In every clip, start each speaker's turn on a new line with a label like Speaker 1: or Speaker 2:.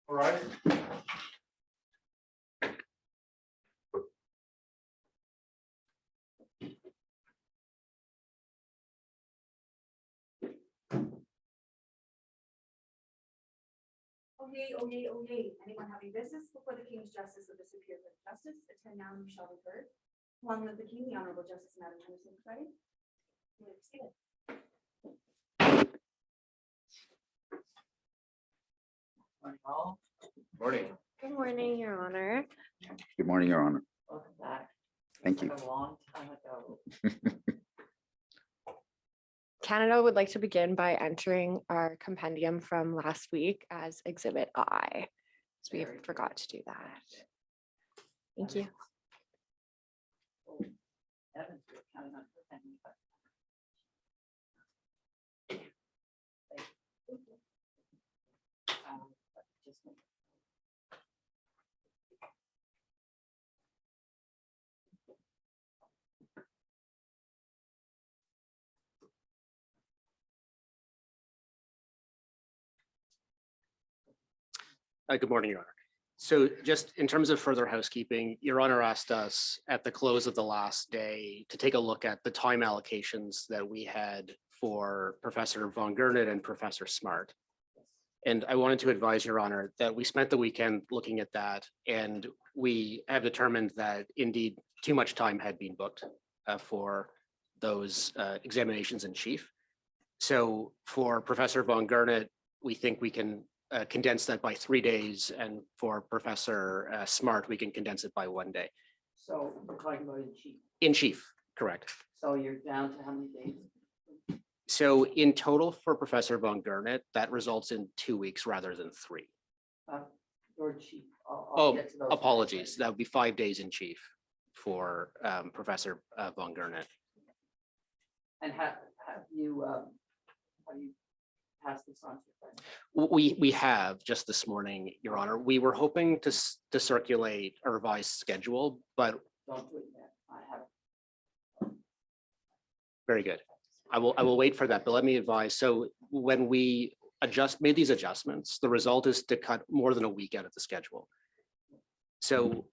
Speaker 1: All right.
Speaker 2: Oyez, oyez, oyez. Anyone having business before the King's Justice of this appear for justice, attend now and you shall be heard. Long live the King, the Honorable Justice Madam Henderson presiding. You may be seated.
Speaker 3: Morning, all.
Speaker 1: Morning.
Speaker 4: Good morning, Your Honor.
Speaker 5: Good morning, Your Honor.
Speaker 3: Welcome back.
Speaker 5: Thank
Speaker 3: It's
Speaker 5: you.
Speaker 3: like a long time ago.
Speaker 4: Canada would like to begin by entering our compendium from last week as Exhibit I. So we
Speaker 3: Very good.
Speaker 4: forgot to do that. Thank you.
Speaker 3: Oh, Evans, we're counting on her pending, but- But just make-
Speaker 6: Good morning, Your Honor. So just in terms of further housekeeping, Your Honor asked us at the close of the last day to take a look at the time allocations that we had for Professor Von Gernot and Professor Smart. And I wanted to advise Your Honor that we spent the weekend looking at that, and we have determined that indeed too much time had been booked for those examinations in chief. So for Professor Von Gernot, we think we can condense that by 3 days, and for Professor Smart, we can condense it by 1 day.
Speaker 3: So we're talking about in chief.
Speaker 6: In chief, correct.
Speaker 3: So you're down to how many days?
Speaker 6: So in total for Professor Von Gernot, that results in 2 weeks rather than 3.
Speaker 3: Your chief. I'll
Speaker 6: Oh,
Speaker 3: get to those
Speaker 6: apologies.
Speaker 3: later.
Speaker 6: That would be 5 days in chief for Professor Von Gernot.
Speaker 3: And have you passed this on to your friend?
Speaker 6: We have just this morning, Your Honor. We were hoping to circulate a revised schedule, but
Speaker 3: Don't do it yet. I have.
Speaker 6: very good. I will wait for that, but let me advise. So when we made these adjustments, the result is to cut more than a week out of the schedule. So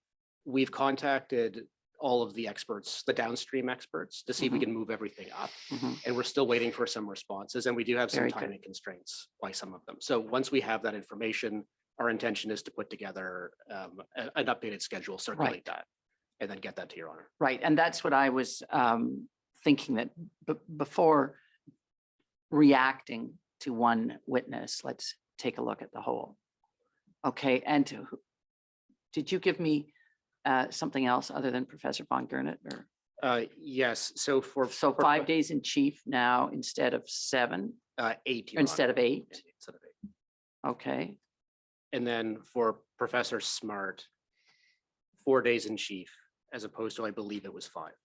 Speaker 6: we've contacted all of the experts, the downstream experts, to see if we can move everything up.
Speaker 3: Mhm.
Speaker 6: And we're still waiting for some responses, and we do have some
Speaker 3: Very good.
Speaker 6: timing constraints by some of them. So once we have that information, our intention is to put together an updated schedule, circulate that, and then get that to Your Honor.
Speaker 7: Right, and that's what I was thinking, that before reacting to one witness, let's take a look at the whole. Okay, and did you give me something else other than Professor Von Gernot? Or
Speaker 6: Yes, so for.
Speaker 7: so 5 days in chief now instead of 7,
Speaker 6: 8.
Speaker 7: or
Speaker 6: Your
Speaker 7: instead
Speaker 6: Honor.
Speaker 7: of 8?
Speaker 6: Instead of 8.
Speaker 7: Okay,
Speaker 6: And then for Professor Smart, 4 days in chief, as opposed to, I believe it was 5.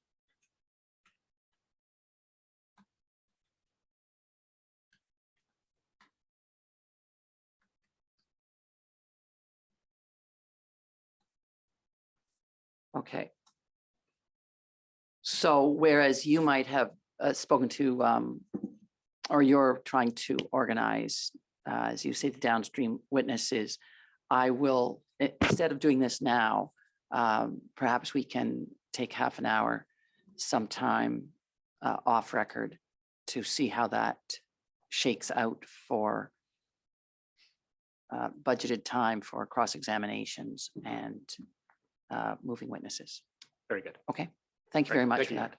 Speaker 7: okay. So whereas you might have spoken to, or you're trying to organize, as you say, the downstream witnesses, I will, instead of doing this now, perhaps we can take half an hour sometime off record to see how that shakes out for budgeted time for cross-examinations and moving witnesses.
Speaker 6: Very good.
Speaker 7: Okay, thank you
Speaker 6: Great,
Speaker 7: very much
Speaker 6: thank
Speaker 7: for
Speaker 6: you.
Speaker 7: that.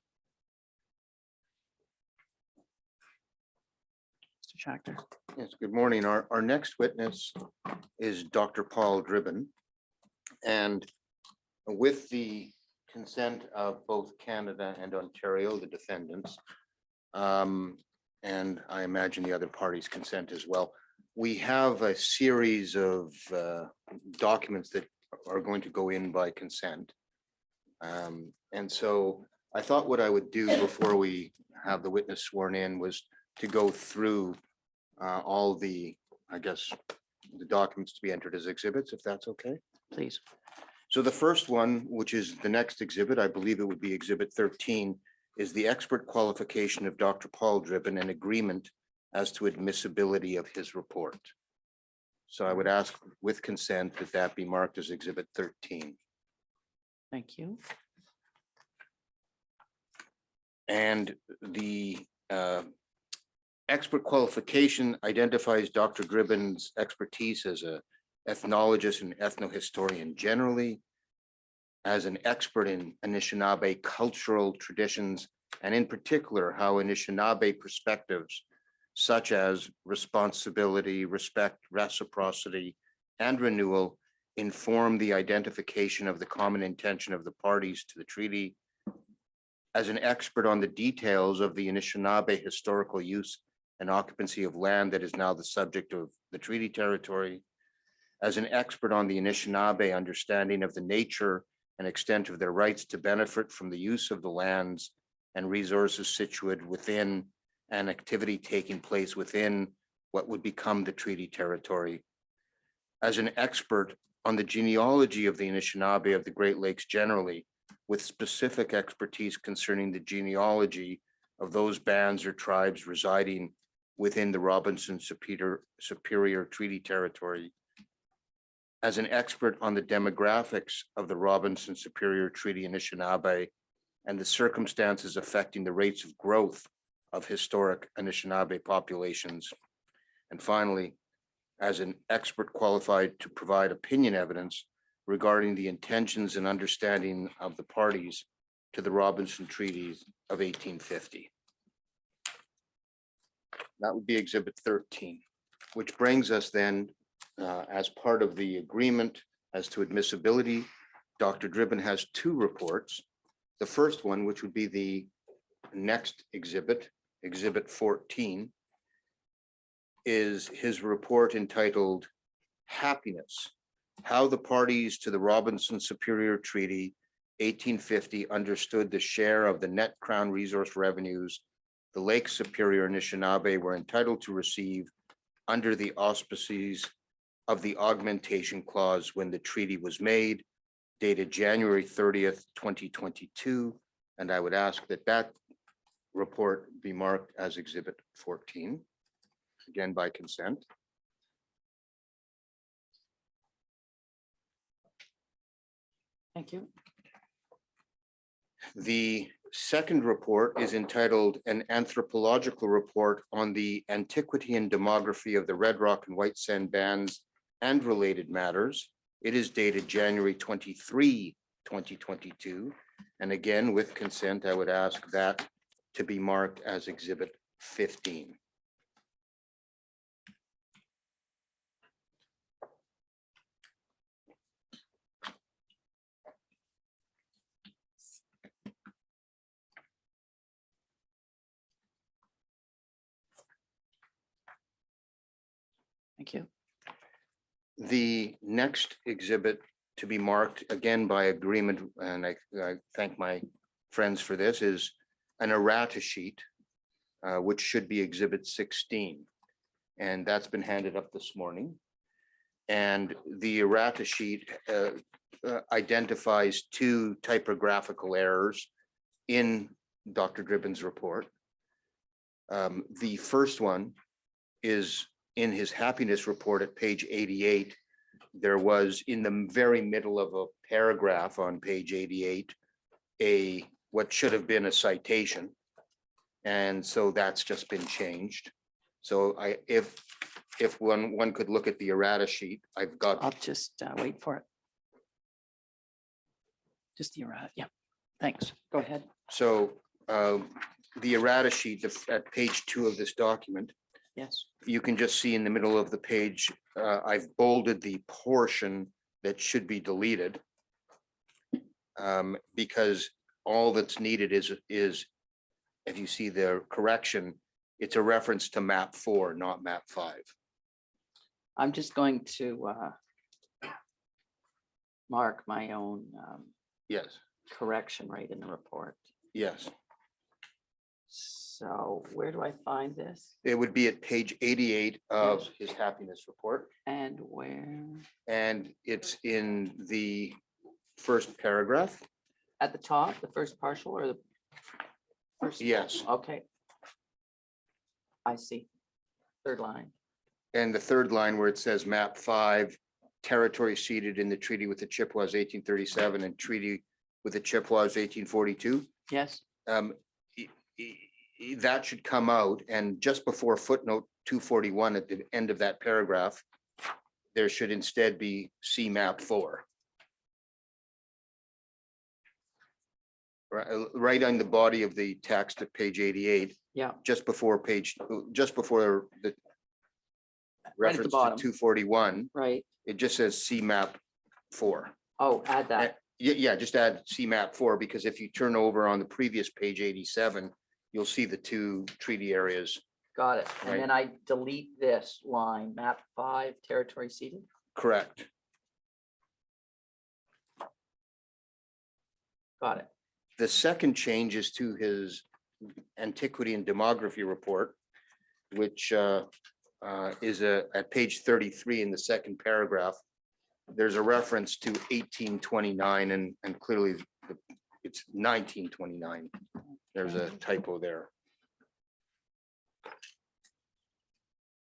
Speaker 7: Mr. Schachter.
Speaker 1: Yes, good morning. Our next witness is Dr. Paul Driben. And with the consent of both Canada and Ontario, the defendants, and I imagine the other parties' consent as well, we have a series of documents that are going to go in by consent. And so I thought what I would do before we have the witness sworn in was to go through all the, I guess, the documents to be entered as exhibits, if that's okay.
Speaker 7: Please.
Speaker 1: So the first one, which is the next exhibit, I believe it would be exhibit 13, is the expert qualification of Dr. Paul Driben and agreement as to admissibility of his report. So I would ask with consent that that be marked as Exhibit 13.
Speaker 7: Thank you.
Speaker 1: And the expert qualification identifies Dr. Driben's expertise as a ethnologist and ethnohistorian generally, as an expert in Anishinaabe cultural traditions, and in particular, how Anishinaabe perspectives such as responsibility, respect, reciprocity, and renewal inform the identification of the common intention of the parties to the treaty, as an expert on the details of the Anishinaabe historical use and occupancy of land that is now the subject of the treaty territory, as an expert on the Anishinaabe understanding of the nature and extent of their rights to benefit from the use of the lands and resources situated within and activity taking place within what would become the treaty territory, as an expert on the genealogy of the Anishinaabe of the Great Lakes generally, with specific expertise concerning the genealogy of those bands or tribes residing within the Robinson Superior Treaty Territory, as an expert on the demographics of the Robinson Superior Treaty Anishinaabe and the circumstances affecting the rates of growth of historic Anishinaabe populations. And finally, as an expert qualified to provide opinion evidence regarding the intentions and understanding of the parties to the Robinson Treaties of 1850. That would be Exhibit 13, which brings us then, as part of the agreement as to admissibility, Dr. Driben has two reports. The first one, which would be the next exhibit, Exhibit 14, is his report entitled Happiness: How the Parties to the Robinson Superior Treaty 1850 Understood the Share of the Net Crown Resource Revenues the Lake Superior Anishinaabe were entitled to receive under the auspices of the Augmentation Clause when the treaty was made, dated January 30th, 2022. And I would ask that that report be marked as Exhibit 14, again by consent.
Speaker 7: Thank you.
Speaker 1: The second report is entitled An Anthropological Report on the Antiquity and Demography of the Red Rock and White Sand Bands and Related Matters. It is dated January 23, 2022. And again, with consent, I would ask that to be marked as Exhibit 15.
Speaker 7: Thank you.
Speaker 1: The next exhibit to be marked again by agreement, and I thank my friends for this, is an errata sheet, which should be Exhibit 16. And that's been handed up this morning. And the errata sheet identifies two typographical errors in Dr. Driben's report. The first one is in his happiness report at page 88. There was in the very middle of a paragraph on page 88, what should have been a citation. And so that's just been changed. So if one could look at the errata sheet, I've got.
Speaker 7: I'll just wait for it. Just the errata. Yeah, thanks. Go ahead.
Speaker 1: So the errata sheet at page 2 of this document,
Speaker 7: Yes.
Speaker 1: you can just see in the middle of the page, I've bolded the portion that should be deleted. Because all that's needed is, if you see the correction, it's a reference to map 4, not map 5.
Speaker 7: I'm just going to mark my own
Speaker 1: Yes,
Speaker 7: correction right in the report.
Speaker 1: yes.
Speaker 7: So where do I find this?
Speaker 1: It would be at page 88 of his happiness report.
Speaker 7: And where?
Speaker 1: And it's in the first paragraph.
Speaker 7: At the top, the first partial or the first?
Speaker 1: Yes.
Speaker 7: Okay. I see. Third line.
Speaker 1: And the third line where it says map 5, territory ceded in the treaty with the Chippewas 1837 and treaty with the Chippewas 1842.
Speaker 7: Yes,
Speaker 1: That should come out, and just before footnote 241 at the end of that paragraph, there should instead be C map 4. Right on the body of the text at page 88,
Speaker 7: yeah,
Speaker 1: just before the reference to
Speaker 7: bottom.
Speaker 1: 241,
Speaker 7: right.
Speaker 1: it just says C map 4.
Speaker 7: Oh, add that.
Speaker 1: Yeah, just add C map 4, because if you turn over on the previous page 87, you'll see the 2 treaty areas.
Speaker 7: Got it.
Speaker 1: Right.
Speaker 7: And then I delete this line, map 5, territory ceded.
Speaker 1: Correct.
Speaker 7: Got it.
Speaker 1: The second change is to his antiquity and demography report, which is at page 33 in the second paragraph. There's a reference to 1829 and clearly it's 1929. There's a typo there.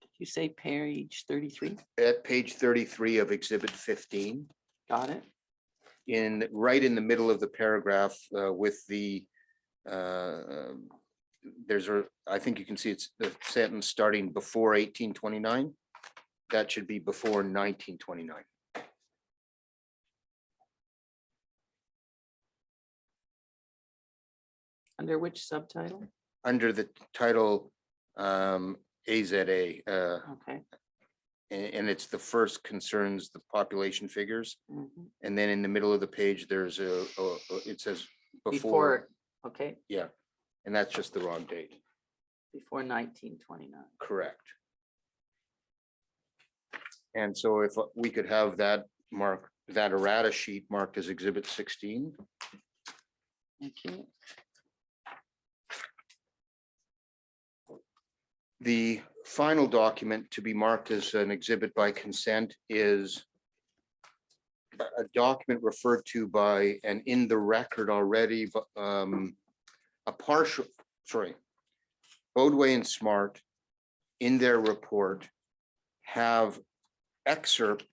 Speaker 7: Did you say page 33?
Speaker 1: At page 33 of exhibit 15,
Speaker 7: Got it.
Speaker 1: right in the middle of the paragraph with the I think you can see it's the sentence starting before 1829. That should be before 1929.
Speaker 7: Under which subtitle?
Speaker 1: Under the title AZA,
Speaker 7: Okay.
Speaker 1: and it's the first concerns the population figures.
Speaker 7: Mhm.
Speaker 1: And then in the middle of the page, there's it says before,
Speaker 7: Before, okay,
Speaker 1: yeah, and that's just the wrong date.
Speaker 7: before 1929.
Speaker 1: Correct. And so if we could have that errata sheet marked as exhibit 16.
Speaker 7: Thank you.
Speaker 1: The final document to be marked as an exhibit by consent is a document referred to by and in the record already, but Bodway and Smart in their report have excerpted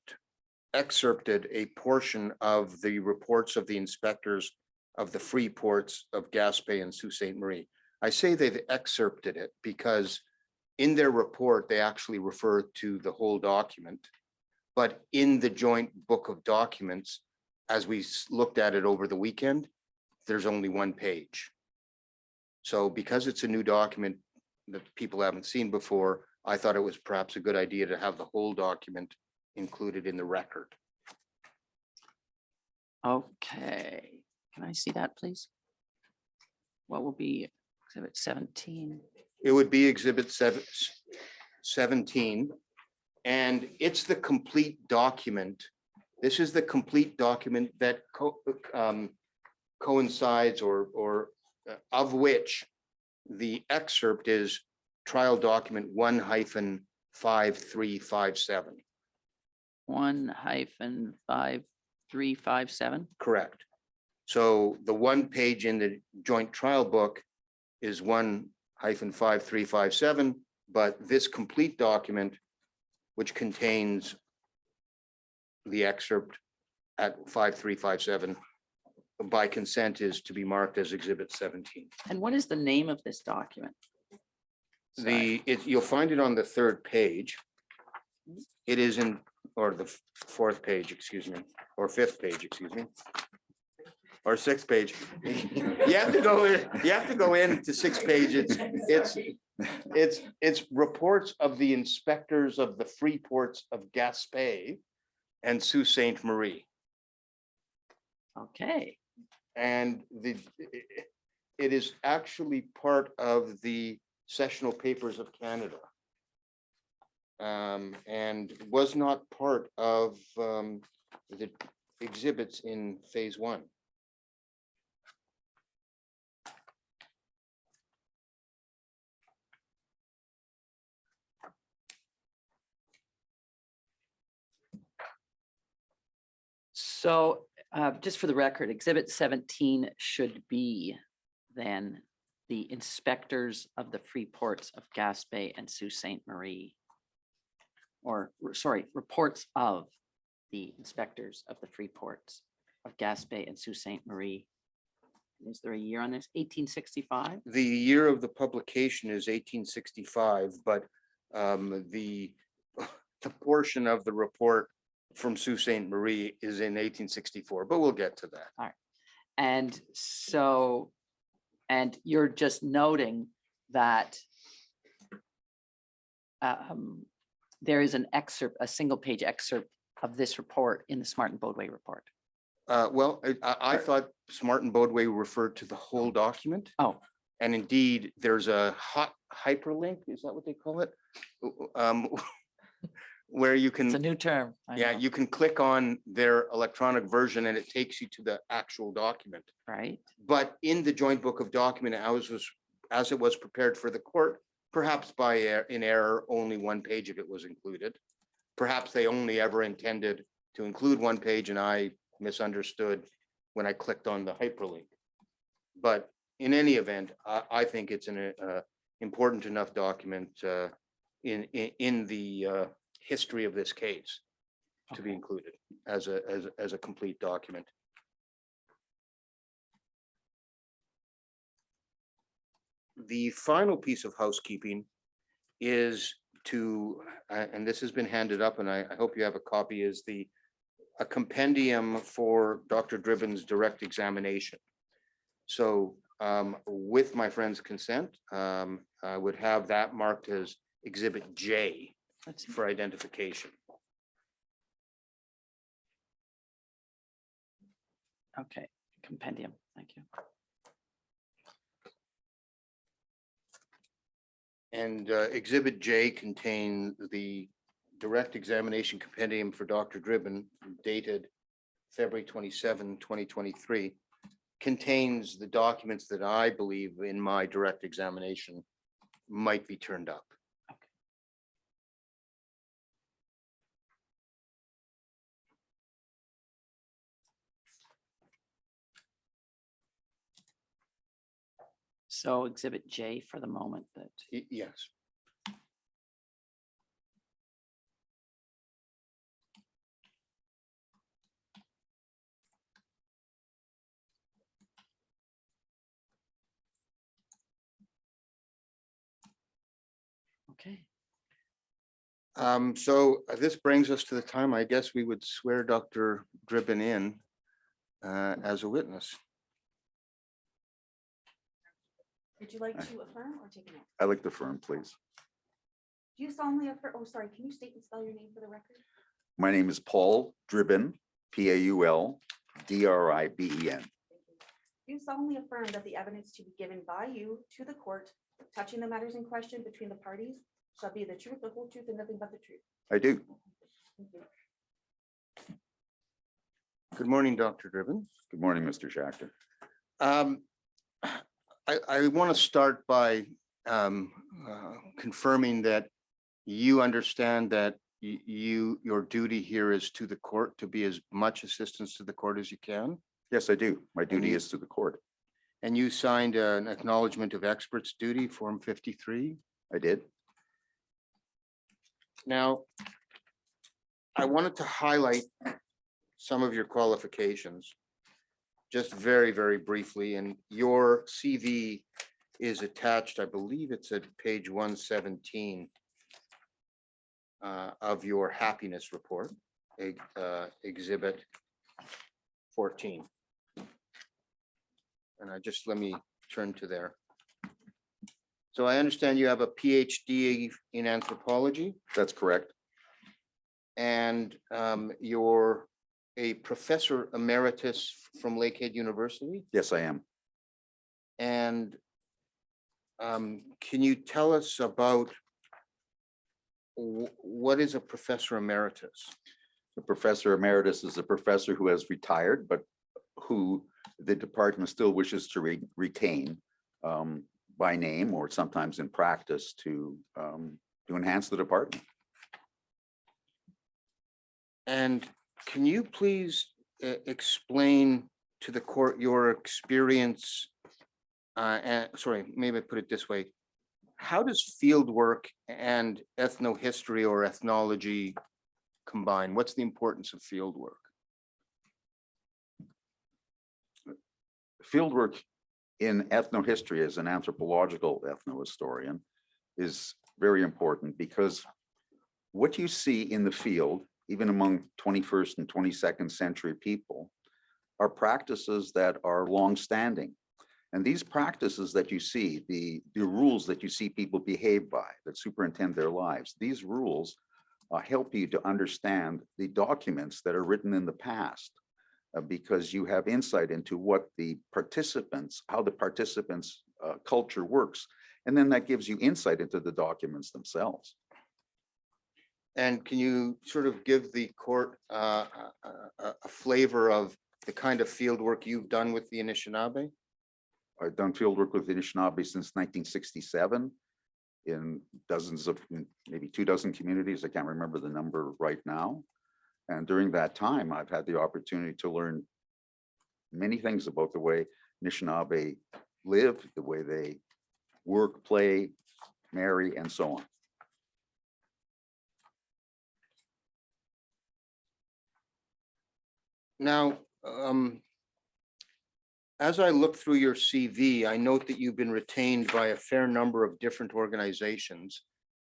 Speaker 1: a portion of the reports of the inspectors of the free ports of Gaspé and Sault Ste. Marie. I say they've excerpted it because in their report, they actually refer to the whole document. But in the joint book of documents, as we looked at it over the weekend, there's only 1 page. So because it's a new document that people haven't seen before, I thought it was perhaps a good idea to have the whole document included in the record.
Speaker 7: Okay, can I see that, please? What will be exhibit 17?
Speaker 1: It would be exhibit 17. And it's the complete document. This is the complete document that coincides or of which the excerpt is trial document 1-5357.
Speaker 7: 1-5357.
Speaker 1: Correct. So the 1 page in the joint trial book is 1-5357, but this complete document, which contains the excerpt at 5357 by consent, is to be marked as exhibit 17.
Speaker 7: And what is the name of this document? Sorry.
Speaker 1: You'll find it on the 3rd page. It is in, or the 4th page, excuse me, or 5th page, excuse me. Or 6th page. You have to go in to 6th page. It's reports of the inspectors of the free ports of Gaspé and Sault Ste. Marie.
Speaker 7: Okay,
Speaker 1: And it is actually part of the Sessional Papers of Canada. And was not part of the exhibits in phase 1.
Speaker 7: so just for the record, exhibit 17 should be then the inspectors of the free ports of Gaspé and Sault Ste. Marie. sorry, reports of the inspectors of the free ports of Gaspé and Sault Ste. Marie. Is there a year on this? 1865?
Speaker 1: The year of the publication is 1865, but the portion of the report from Sault Ste. Marie is in 1864, but we'll get to that.
Speaker 7: And so, and you're just noting that there is an excerpt, a single page excerpt of this report in the Smart and Bodway report.
Speaker 1: Well, I thought Smart and Bodway referred to the whole document.
Speaker 7: Oh.
Speaker 1: And indeed, there's a hot hyperlink, is that what they call it? Where you
Speaker 7: It's a
Speaker 1: can,
Speaker 7: new term. I
Speaker 1: yeah,
Speaker 7: know,
Speaker 1: you can click on their electronic version and it takes you to the actual document.
Speaker 7: right?
Speaker 1: But in the joint book of document, as it was prepared for the court, perhaps by in error, only one page of it was included. Perhaps they only ever intended to include one page and I misunderstood when I clicked on the hyperlink. But in any event, I think it's an important enough document in the history of this case to be
Speaker 7: Okay.
Speaker 1: included as a complete document. The final piece of housekeeping is to, and this has been handed up, and I hope you have a copy, is a compendium for Dr. Driben's direct examination. So with my friend's consent, I would have that marked as Exhibit J
Speaker 7: Let's see.
Speaker 1: for identification.
Speaker 7: Okay, compendium, thank you.
Speaker 1: And Exhibit J contains the direct examination compendium for Dr. Driben dated February 27, 2023, contains the documents that I believe in my direct examination might be turned up.
Speaker 7: So Exhibit J for the moment that,
Speaker 1: Yes.
Speaker 7: okay.
Speaker 1: So this brings us to the time, I guess we would swear Dr. Driben in as a witness.
Speaker 2: Would you like to affirm or take an oath?
Speaker 5: I like the firm, please.
Speaker 2: Do you solemnly affirm, oh, sorry, can you state and spell your name for the record?
Speaker 5: My name is Paul Driben, Paul Driben.
Speaker 2: Thank you. Do you solemnly affirm that the evidence to be given by you to the court touching the matters in question between the parties shall be the truth, the whole truth, and nothing but the truth?
Speaker 5: I do.
Speaker 2: Thank you.
Speaker 1: Good morning, Dr. Driben.
Speaker 5: Good morning, Mr. Schachter.
Speaker 1: I want to start by confirming that you understand that your duty here is to the court to be as much assistance to the court as you can.
Speaker 5: Yes, I do. My duty
Speaker 1: you-
Speaker 5: is to the court.
Speaker 1: And you signed an acknowledgement of experts duty, Form 53.
Speaker 5: I did.
Speaker 1: Now, I wanted to highlight some of your qualifications, just very, very briefly, and your CV is attached, I believe it's at page 117 of your happiness report, exhibit 14. And let me turn to there. So I understand you have a PhD in anthropology
Speaker 5: That's correct.
Speaker 1: and you're a professor emeritus from Lakehead University.
Speaker 5: Yes, I am.
Speaker 1: And can you tell us about what is a professor emeritus?
Speaker 5: The professor emeritus is a professor who has retired, but who the department still wishes to retain by name or sometimes in practice to enhance the department.
Speaker 1: And can you please explain to the court your experience? Sorry, maybe I put it this way. how does field work and ethnohistory or ethnology combine? What's the importance of field work?
Speaker 5: Fieldwork in ethnohistory as an anthropological ethnohistorian is very important because what you see in the field, even among 21st and 22nd century people, are practices that are longstanding. And these practices that you see, the rules that you see people behave by, that superintend their lives, these rules help you to understand the documents that are written in the past. Because you have insight into what the participants, how the participants' culture works. And then that gives you insight into the documents themselves.
Speaker 1: And can you sort of give the court a flavor of the kind of field work you've done with the Anishinaabe?
Speaker 5: I've done field work with the Anishinaabe since 1967 in dozens of, maybe 24 communities. I can't remember the number right now. And during that time, I've had the opportunity to learn many things about the way Anishinaabe live, the way they work, play, marry, and so on.
Speaker 1: Now, as I look through your CV, I note that you've been retained by a fair number of different organizations.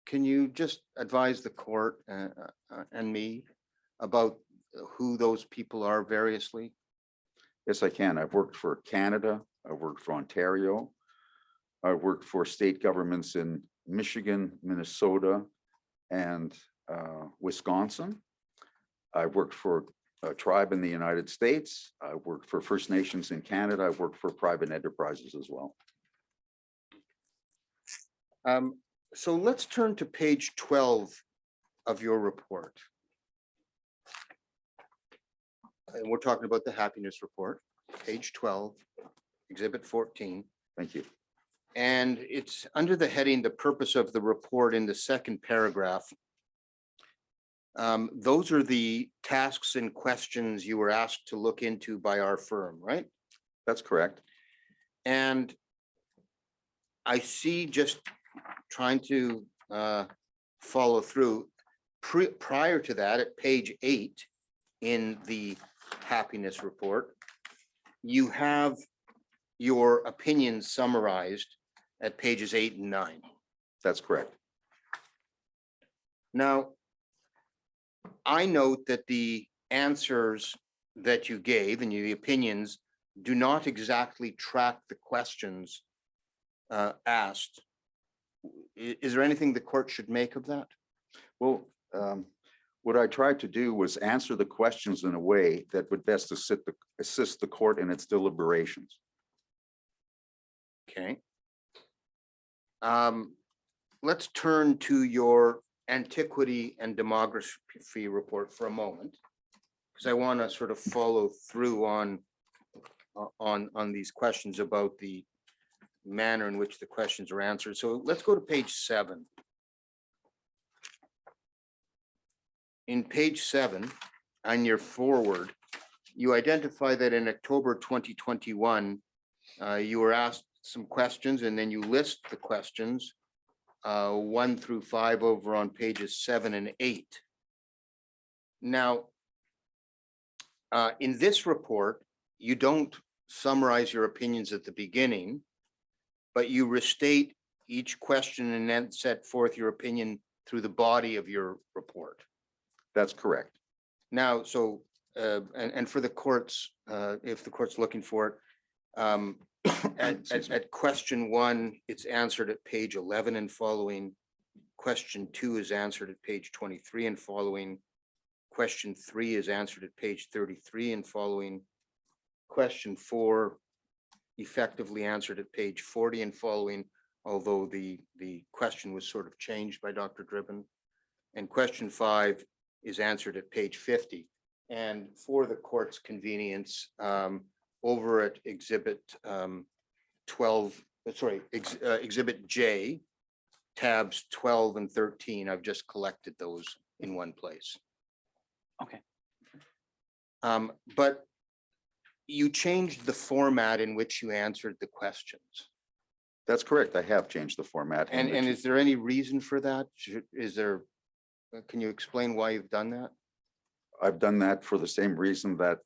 Speaker 1: Can you just advise the court and me about who those people are variously?
Speaker 5: Yes, I can. I've worked for Canada. I've worked for Ontario. I've worked for state governments in Michigan, Minnesota, and Wisconsin. I've worked for a tribe in the United States. I've worked for First Nations in Canada. I've worked for private enterprises as well.
Speaker 1: So let's turn to page 12 of your report. And we're talking about the happiness report, page 12, exhibit 14.
Speaker 5: Thank you.
Speaker 1: And it's under the heading, the purpose of the report in the second paragraph. Those are the tasks and questions you were asked to look into by our firm, right?
Speaker 5: That's correct.
Speaker 1: And I see, just trying to follow through, prior to that, at page 8 in the happiness report, you have your opinions summarized at pages 8 and 9.
Speaker 5: That's correct.
Speaker 1: Now, I note that the answers that you gave and the opinions do not exactly track the questions asked. Is there anything the court should make of that?
Speaker 5: Well, what I tried to do was answer the questions in a way that would best assist the court in its deliberations.
Speaker 1: Okay. Let's turn to your antiquity and demography report for a moment, because I want to sort of follow through on these questions about the manner in which the questions are answered. So let's go to page 7. In page 7, on your forward, you identify that in October 2021, you were asked some questions, and then you list the questions 1 through 5 over on pages 7 and 8. Now, in this report, you don't summarize your opinions at the beginning, but you restate each question and then set forth your opinion through the body of your report.
Speaker 5: That's correct.
Speaker 1: Now, so, and for the courts, if the court's looking for it, at question 1, it's answered at page 11 and following. Question 2 is answered at page 23 and following. Question 3 is answered at page 33 and following. Question 4 effectively answered at page 40 and following, although the question was sort of changed by Dr. Driben. And question 5 is answered at page 50. And for the court's convenience, over at exhibit 12, exhibit J, tabs 12 and 13, I've just collected those in one place.
Speaker 7: Okay.
Speaker 1: But you changed the format in which you answered the questions.
Speaker 5: That's correct. I have changed the format.
Speaker 1: And
Speaker 5: the-
Speaker 1: is there any reason for that? Is there, can you explain why you've done that?
Speaker 5: I've done that for the same reason that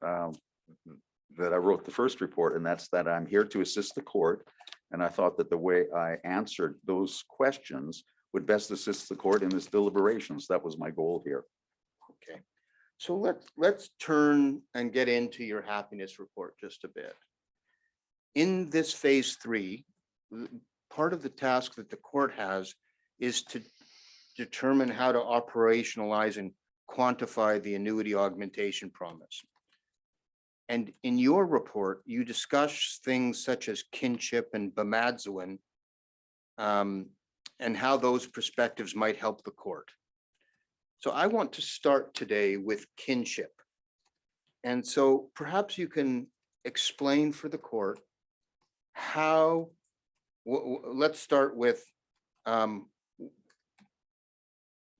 Speaker 5: that I wrote the first report, and that's that I'm here to assist the court. And I thought that the way I answered those questions would best assist the court in its deliberations. That was my goal here.
Speaker 1: Okay, so let's turn and get into your happiness report just a bit. In this phase 3, part of the task that the court has is to determine how to operationalize and quantify the annuity augmentation promise. And in your report, you discuss things such as kinship and Bamadzewin, and how those perspectives might help the court. So I want to start today with kinship. And so perhaps you can explain for the court how, let's start with the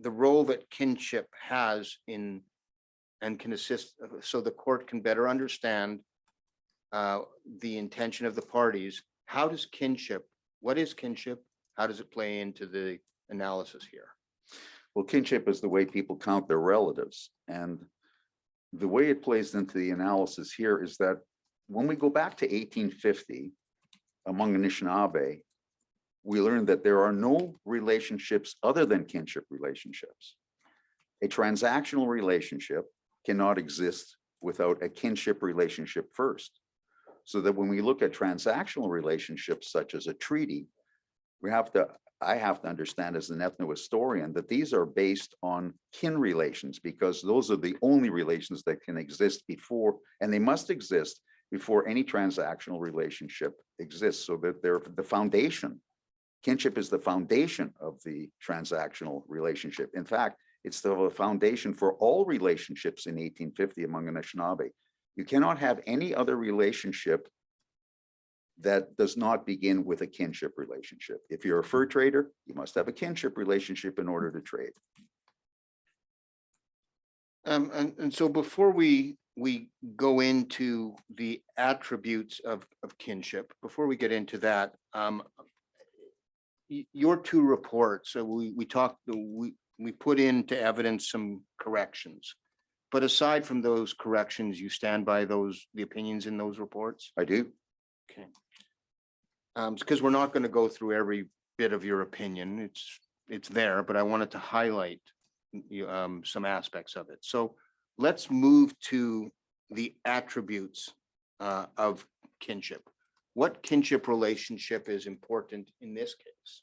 Speaker 1: role that kinship has in and can assist so the court can better understand the intention of the parties. How does kinship, what is kinship? How does it play into the analysis here?
Speaker 5: Well, kinship is the way people count their relatives. And the way it plays into the analysis here is that when we go back to 1850, among Anishinaabe, we learned that there are no relationships other than kinship relationships. A transactional relationship cannot exist without a kinship relationship first. So that when we look at transactional relationships, such as a treaty, I have to understand as an ethnohistorian that these are based on kin relations, because those are the only relations that can exist before, and they must exist before any transactional relationship exists, so that they're the foundation. Kinship is the foundation of the transactional relationship. In fact, it's the foundation for all relationships in 1850 among Anishinaabe. You cannot have any other relationship that does not begin with a kinship relationship. If you're a fur trader, you must have a kinship relationship in order to trade.
Speaker 1: And so before we go into the attributes of kinship, before we get into that, your two reports, so we put into evidence some corrections. But aside from those corrections, you stand by the opinions in those reports?
Speaker 5: I do.
Speaker 1: Okay. Because we're not going to go through every bit of your opinion. It's there, but I wanted to highlight some aspects of it. So let's move to the attributes of kinship. What kinship relationship is important in this case?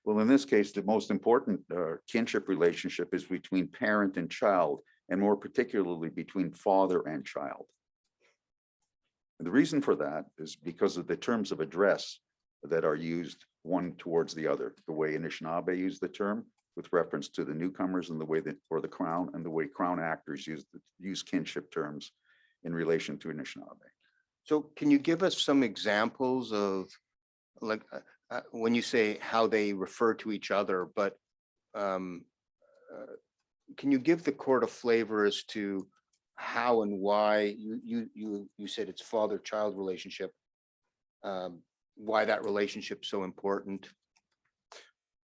Speaker 5: Well, in this case, the most important kinship relationship is between parent and child, and more particularly between father and child. And the reason for that is because of the terms of address that are used one towards the other, the way Anishinaabe use the term with reference to the newcomers, and the way that, or the crown, and the way crown actors use kinship terms in relation to Anishinaabe.
Speaker 1: So can you give us some examples of, like, when you say how they refer to each other, but can you give the court a flavor as to how and why you said it's father-child relationship, why that relationship's so important?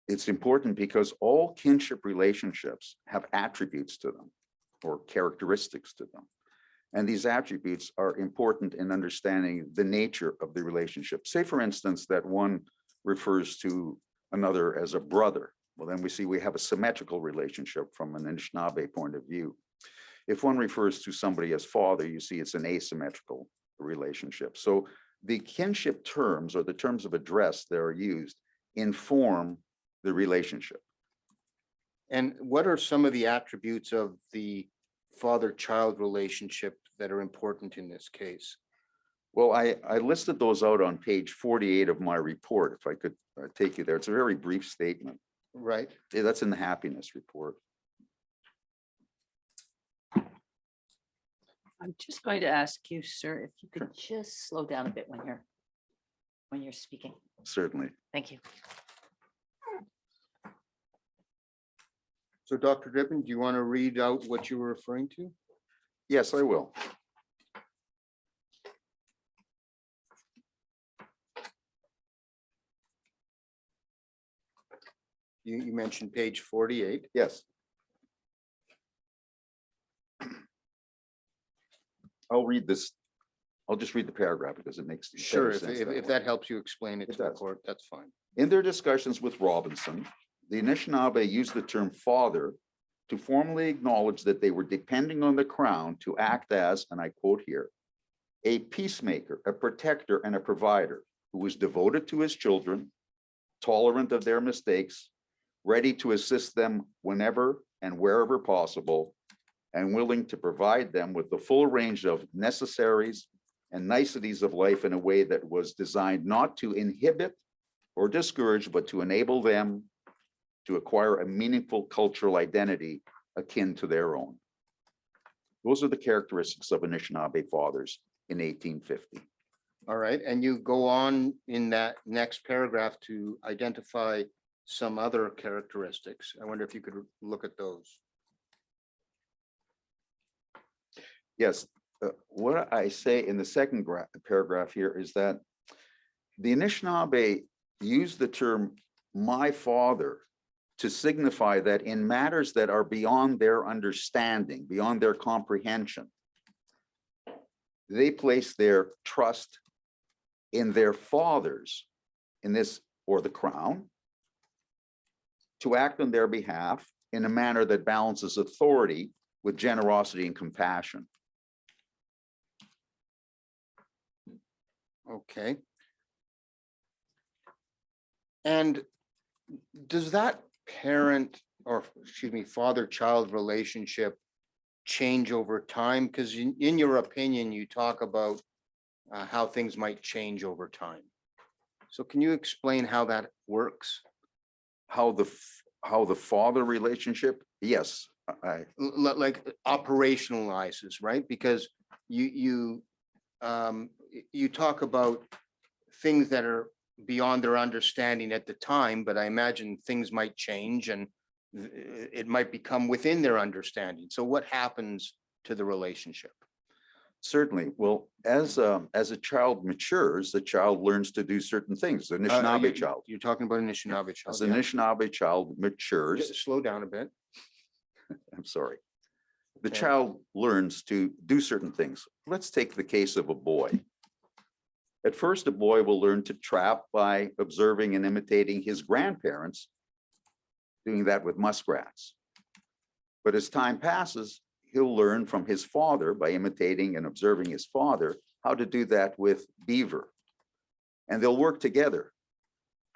Speaker 5: It's important because all kinship relationships have attributes to them or characteristics to them. And these attributes are important in understanding the nature of the relationship. Say, for instance, that one refers to another as a brother. Well, then we have a symmetrical relationship from an Anishinaabe point of view. If one refers to somebody as father, you see it's an asymmetrical relationship. So the kinship terms, or the terms of address that are used, inform the relationship.
Speaker 1: And what are some of the attributes of the father-child relationship that are important in this case?
Speaker 5: Well, I listed those out on page 48 of my report, if I could take you there. It's a very brief statement.
Speaker 1: Right.
Speaker 5: Yeah, that's in the happiness report.
Speaker 7: I'm just going to ask you, sir, if you could just slow down a bit when you're speaking.
Speaker 5: Certainly.
Speaker 7: Thank you.
Speaker 1: So Dr. Driben, do you want to read out what you were referring to?
Speaker 5: Yes, I will.
Speaker 1: You mentioned page 48.
Speaker 5: Yes. I'll read this. I'll just read the paragraph because it makes better
Speaker 1: Sure,
Speaker 5: sense
Speaker 1: if
Speaker 5: way.
Speaker 1: that helps you explain it
Speaker 5: It
Speaker 1: to the
Speaker 5: does.
Speaker 1: court, that's fine.
Speaker 5: In their discussions with Robinson, the Anishinaabe used the term father to formally acknowledge that they were depending on the crown to act as, and I quote here, a peacemaker, a protector, and a provider who was devoted to his children, tolerant of their mistakes, ready to assist them whenever and wherever possible, and willing to provide them with the full range of necessaries and niceties of life in a way that was designed not to inhibit or discourage, but to enable them to acquire a meaningful cultural identity akin to their own. Those are the characteristics of Anishinaabe fathers in 1850.
Speaker 1: All right, and you go on in that next paragraph to identify some other characteristics. I wonder if you could look at those.
Speaker 5: Yes, what I say in the second paragraph here is that the Anishinaabe used the term "my father" to signify that in matters that are beyond their understanding, beyond their comprehension, they place their trust in their fathers, in this, or the crown, to act on their behalf in a manner that balances authority with generosity and compassion.
Speaker 1: Okay. And does that parent, or excuse me, father-child relationship change over time? Because in your opinion, you talk about how things might change over time. So can you explain how that works?
Speaker 5: How the father relationship? Yes,
Speaker 1: Like operationalizes, right? Because you talk about things that are beyond their understanding at the time, but I imagine things might change and it might become within their understanding. So what happens to the relationship?
Speaker 5: certainly. Well, as a child matures, the child learns to do certain things. The Anishinaabe child,
Speaker 1: You're talking about an Anishinaabe
Speaker 5: as
Speaker 1: child.
Speaker 5: an
Speaker 1: Yeah.
Speaker 5: Anishinaabe child matures,
Speaker 1: Just slow down a bit.
Speaker 5: I'm sorry. The
Speaker 1: Okay.
Speaker 5: child learns to do certain things. Let's take the case of a boy. At first, a boy will learn to trap by observing and imitating his grandparents, doing that with muskrats. But as time passes, he'll learn from his father by imitating and observing his father how to do that with beaver. And they'll work together.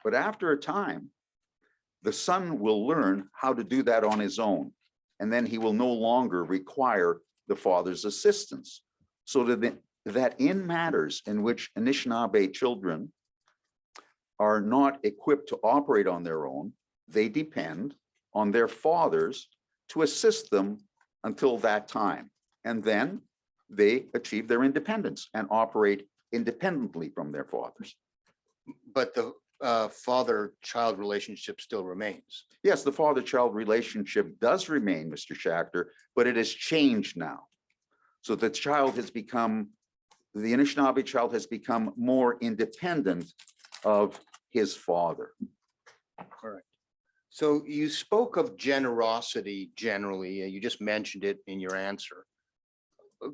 Speaker 5: But after a time, the son will learn how to do that on his own. And then he will no longer require the father's assistance. So that in matters in which Anishinaabe children are not equipped to operate on their own, they depend on their fathers to assist them until that time. And then they achieve their independence and operate independently from their fathers.
Speaker 1: But the father-child relationship still remains.
Speaker 5: Yes, the father-child relationship does remain, Mr. Schachter, but it has changed now. So the Anishinaabe child has become more independent of his father.
Speaker 1: Correct. So you spoke of generosity generally, you just mentioned it in your answer.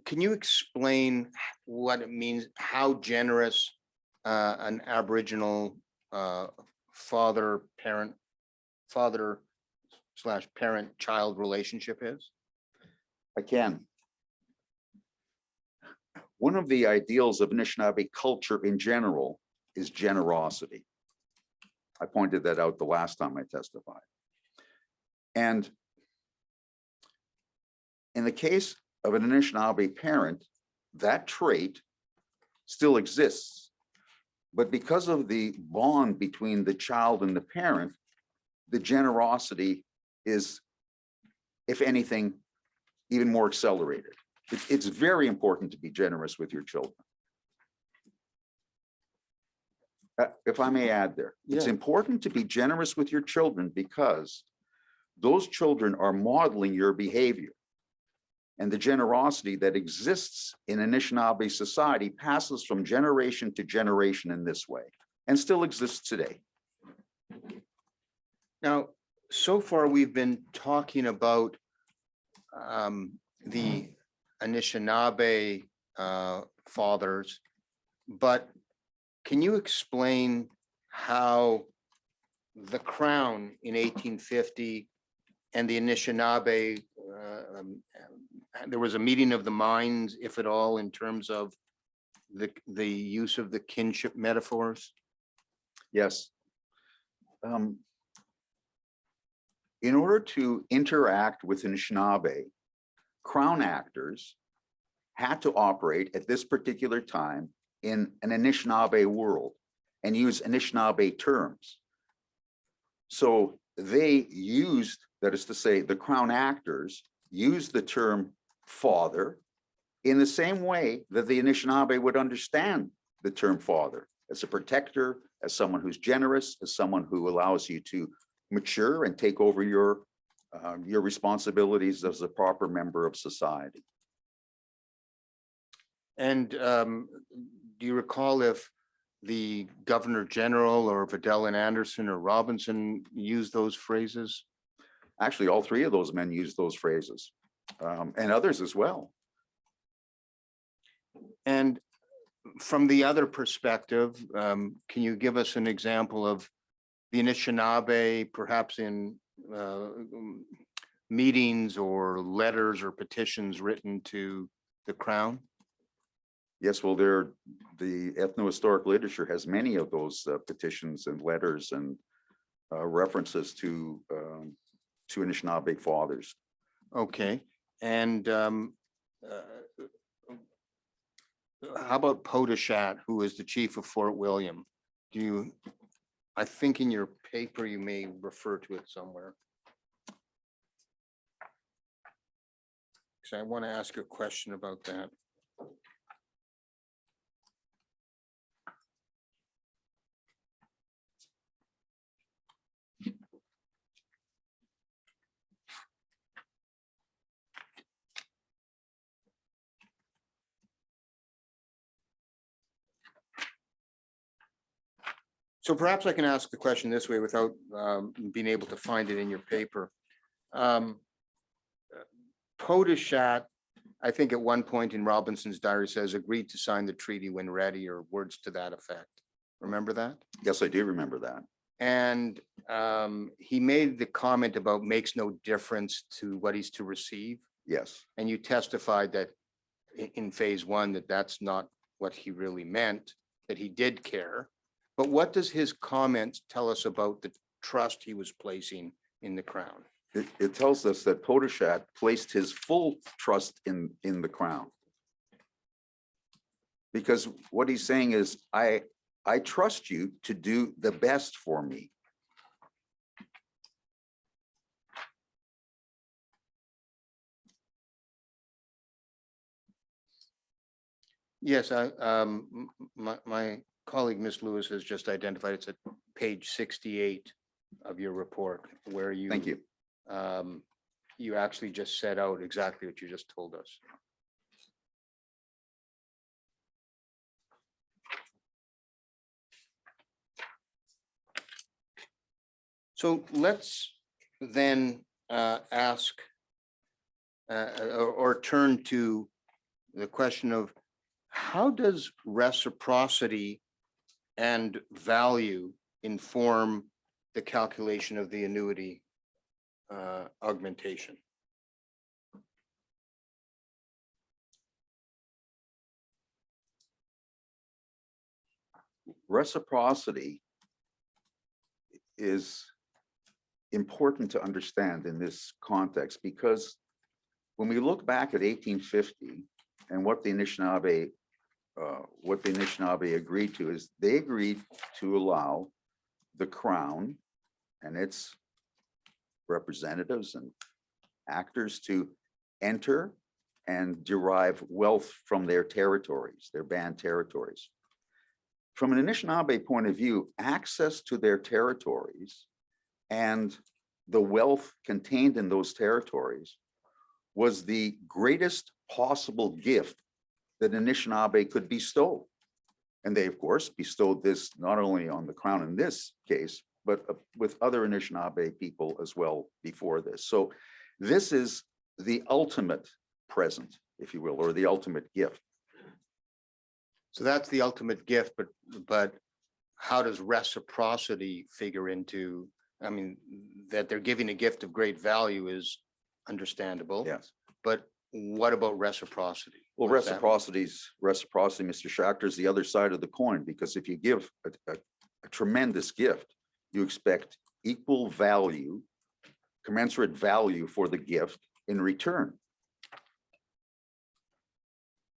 Speaker 1: Can you explain what it means, how generous an Aboriginal father/parent-child relationship is?
Speaker 5: I can. One of the ideals of Anishinaabe culture in general is generosity. I pointed that out the last time I testified. And in the case of an Anishinaabe parent, that trait still exists. But because of the bond between the child and the parent, the generosity is, if anything, even more accelerated. It's very important to be generous with your children. If I may add there, it's
Speaker 1: Yeah.
Speaker 5: important to be generous with your children because those children are modeling your behavior. And the generosity that exists in Anishinaabe society passes from generation to generation in this way and still exists today.
Speaker 1: Now, so far we've been talking about the Anishinaabe fathers, but can you explain how the Crown in 1850 and the Anishinaabe, there was a meeting of the minds, if at all, in terms of the use of the kinship metaphors?
Speaker 5: Yes. In order to interact with Anishinaabe, Crown actors had to operate at this particular time in an Anishinaabe world and use Anishinaabe terms. So they used, that is to say, the Crown actors used the term father in the same way that the Anishinaabe would understand the term father, as a protector, as someone who's generous, as someone who allows you to mature and take over your responsibilities as a proper member of society.
Speaker 1: And do you recall if the Governor General or Vidal and Anderson or Robinson used those phrases?
Speaker 5: Actually, all three of those men used those phrases, and others as well.
Speaker 1: And from the other perspective, can you give us an example of the Anishinaabe, perhaps in meetings or letters or petitions written to the Crown?
Speaker 5: Yes, well, the ethnohistoric literature has many of those petitions and letters and references to Anishinaabe fathers.
Speaker 1: Okay, and how about Potoshat, who is the chief of Fort William? Do you, I think in your paper, you may refer to it somewhere. So I want to ask a question about that. So perhaps I can ask the question this way without being able to find it in your paper. Potoshat, I think at one point in Robinson's diary says agreed to sign the treaty when ready, or words to that effect. Remember that?
Speaker 5: Yes, I do remember that.
Speaker 1: And he made the comment about makes no difference to what he's to receive.
Speaker 5: Yes,
Speaker 1: And you testified that in phase one, that that's not what he really meant, that he did care. But what does his comments tell us about the trust he was placing in the Crown?
Speaker 5: it tells us that Potoshat placed his full trust in the Crown. Because what he's saying is, I trust you to do the best for me.
Speaker 1: Yes, my colleague, Ms. Lewis, has just identified, it's at page 68 of your report, where you.
Speaker 5: Thank you.
Speaker 1: You actually just set out exactly what you just told us. So let's then ask or turn to the question of how does reciprocity and value inform the calculation of the annuity augmentation?
Speaker 5: Reciprocity is important to understand in this context, because when we look back at 1850 and what the Anishinaabe agreed to, is they agreed to allow the Crown and its representatives and actors to enter and derive wealth from their territories, their banned territories. From an Anishinaabe point of view, access to their territories and the wealth contained in those territories was the greatest possible gift that Anishinaabe could bestow. And they, of course, bestowed this not only on the Crown in this case, but with other Anishinaabe people as well before this. So this is the ultimate present, if you will, or the ultimate gift.
Speaker 1: So that's the ultimate gift, but how does reciprocity figure into, I mean, that they're giving a gift of great value is understandable.
Speaker 5: Yes.
Speaker 1: But what about reciprocity?
Speaker 5: Well,
Speaker 1: What's that mean?
Speaker 5: reciprocity, Mr. Schachter, is the other side of the coin, because if you give a tremendous gift, you expect equal value, commensurate value for the gift in return.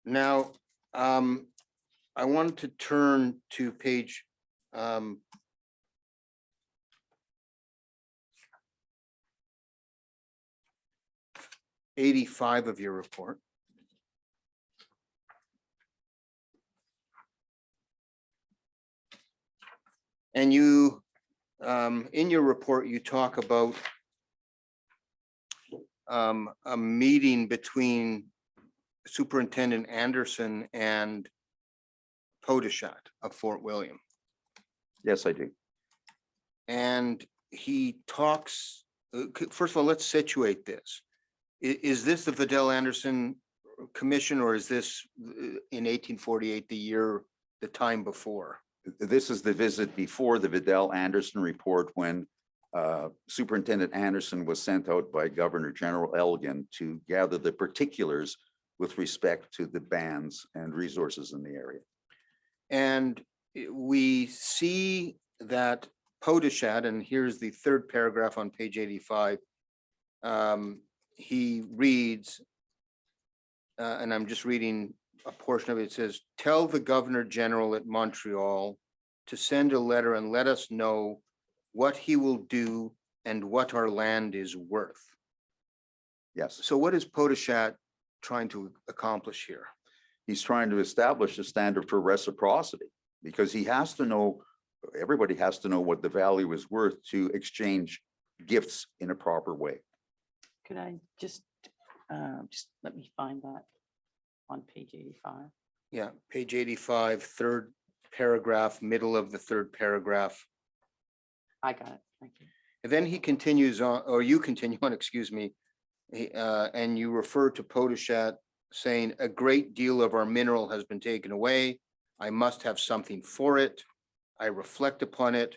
Speaker 1: Now, I wanted to turn to page 85 of your report. And you, in your report, you talk about a meeting between Superintendent Anderson and Podeshat of Fort William.
Speaker 5: Yes, I do.
Speaker 1: And he talks, first of all, let's situate this. Is this the Vidal Anderson Commission, or is this in 1848, the time before?
Speaker 5: This is the visit before the Vidal Anderson report, when Superintendent Anderson was sent out by Governor General Elgin to gather the particulars with respect to the bands and resources in the area.
Speaker 1: And we see that Podeshat, and here's the third paragraph on page 85. He reads, and I'm just reading a portion of it. It says, "Tell the Governor General at Montreal to send a letter and let us know what he will do and what our land is worth."
Speaker 5: Yes,
Speaker 1: So what is Podeshat trying to accomplish here?
Speaker 5: he's trying to establish a standard for reciprocity, because he has to know, everybody has to know what the value is worth to exchange gifts in a proper way.
Speaker 7: Could I just let me find that on page 85.
Speaker 1: Yeah, page 85, third paragraph, middle of the third paragraph.
Speaker 7: I got it. Thank you.
Speaker 1: And then he continues on, or you continue on, excuse me, and you refer to Podeshat saying, "A great deal of our mineral has been taken away. I must have something for it. I reflect upon it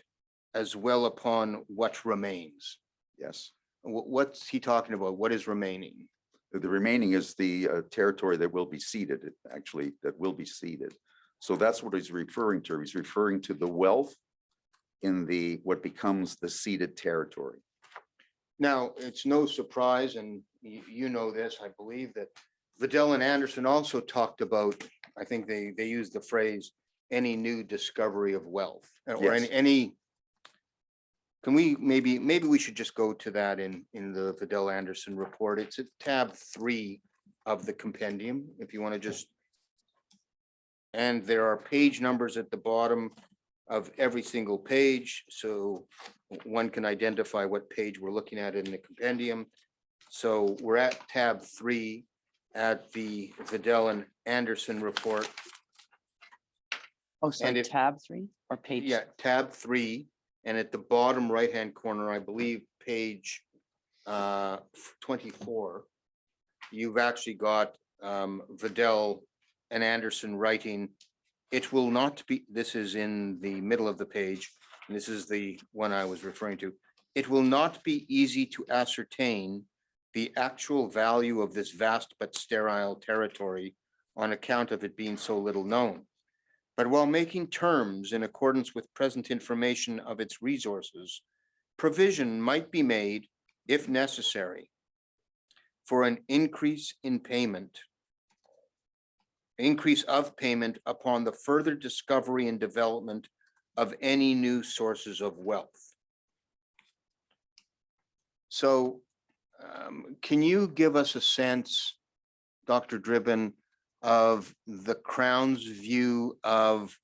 Speaker 1: as well upon what remains."
Speaker 5: Yes,
Speaker 1: What's he talking about? What is remaining?
Speaker 5: the remaining is the territory that will be ceded, actually, that will be ceded. So that's what he's referring to. He's referring to the wealth in the what becomes the ceded territory.
Speaker 1: Now, it's no surprise, and you know this, I believe, that Vidal and Anderson also talked about, I think they used the phrase, any new discovery of wealth, or
Speaker 5: Yes.
Speaker 1: any. Can we, maybe we should just go to that in the Vidal Anderson report. It's at tab 3 of the compendium, if you want to just. And there are page numbers at the bottom of every single page, so one can identify what page we're looking at in the compendium. So we're at tab 3 at the Vidal and Anderson report.
Speaker 7: Oh, sorry,
Speaker 1: if-
Speaker 7: tab 3 or page?
Speaker 1: Yeah, tab 3, and at the bottom right-hand corner, I believe, page 24, you've actually got Vidal and Anderson writing, "It will not be," this is in the middle of the page, and this is the one I was referring to, "It will not be easy to ascertain the actual value of this vast but sterile territory on account of it being so little known. But while making terms in accordance with present information of its resources, provision might be made, if necessary, for an increase of payment upon the further discovery and development of any new sources of wealth." So can you give us a sense, Dr. Driben, of the Crown's view of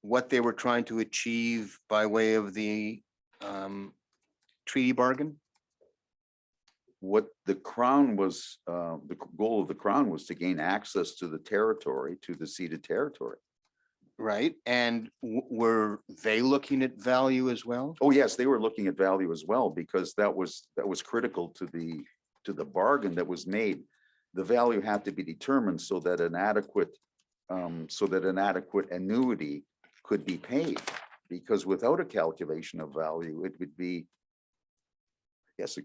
Speaker 1: what they were trying to achieve by way of the treaty bargain?
Speaker 5: What the Crown was, the goal of the Crown was to gain access to the territory, to the ceded territory.
Speaker 1: right? And were they looking at value as well?
Speaker 5: Oh, yes, they were looking at value as well, because that was critical to the bargain that was made. The value had to be determined so that an adequate annuity could be paid, because without a calculation of value, it would be, I guess,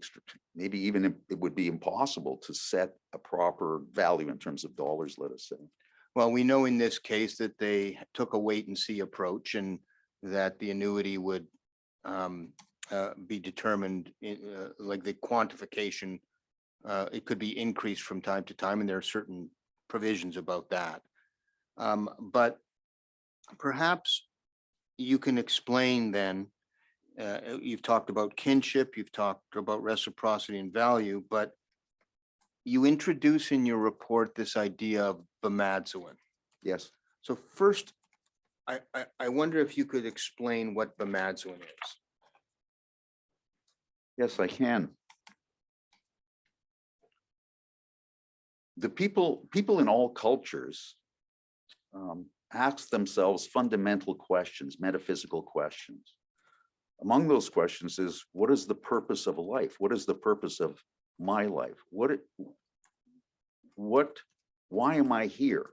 Speaker 5: maybe even it would be impossible to set a proper value in terms of dollars, let us say.
Speaker 1: Well, we know in this case that they took a wait and see approach, and that the annuity would be determined in like the quantification. It could be increased from time to time, and there are certain provisions about that. But perhaps you can explain then, you've talked about kinship, you've talked about reciprocity and value, but you introduce in your report this idea of Bemadzewin.
Speaker 5: Yes,
Speaker 1: So first, I wonder if you could explain what Bemadzewin is.
Speaker 5: yes, I can. The people in all cultures ask themselves fundamental questions, metaphysical questions. Among those questions is, what is the purpose of a life? What is the purpose of my life? Why am I here?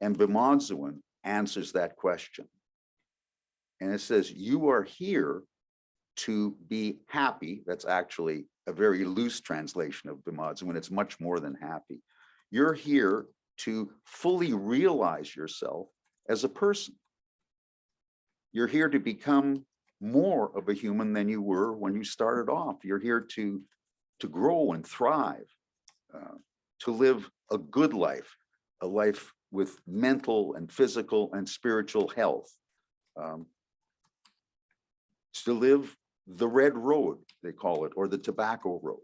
Speaker 5: And Bemadzewin answers that question. And it says, you are here to be happy. That's actually a very loose translation of Bemadzewin. It's much more than happy. You're here to fully realize yourself as a person. You're here to become more of a human than you were when you started off. You're here to grow and thrive, to live a good life, a life with mental and physical and spiritual health, to live the red road, they call it, or the tobacco road.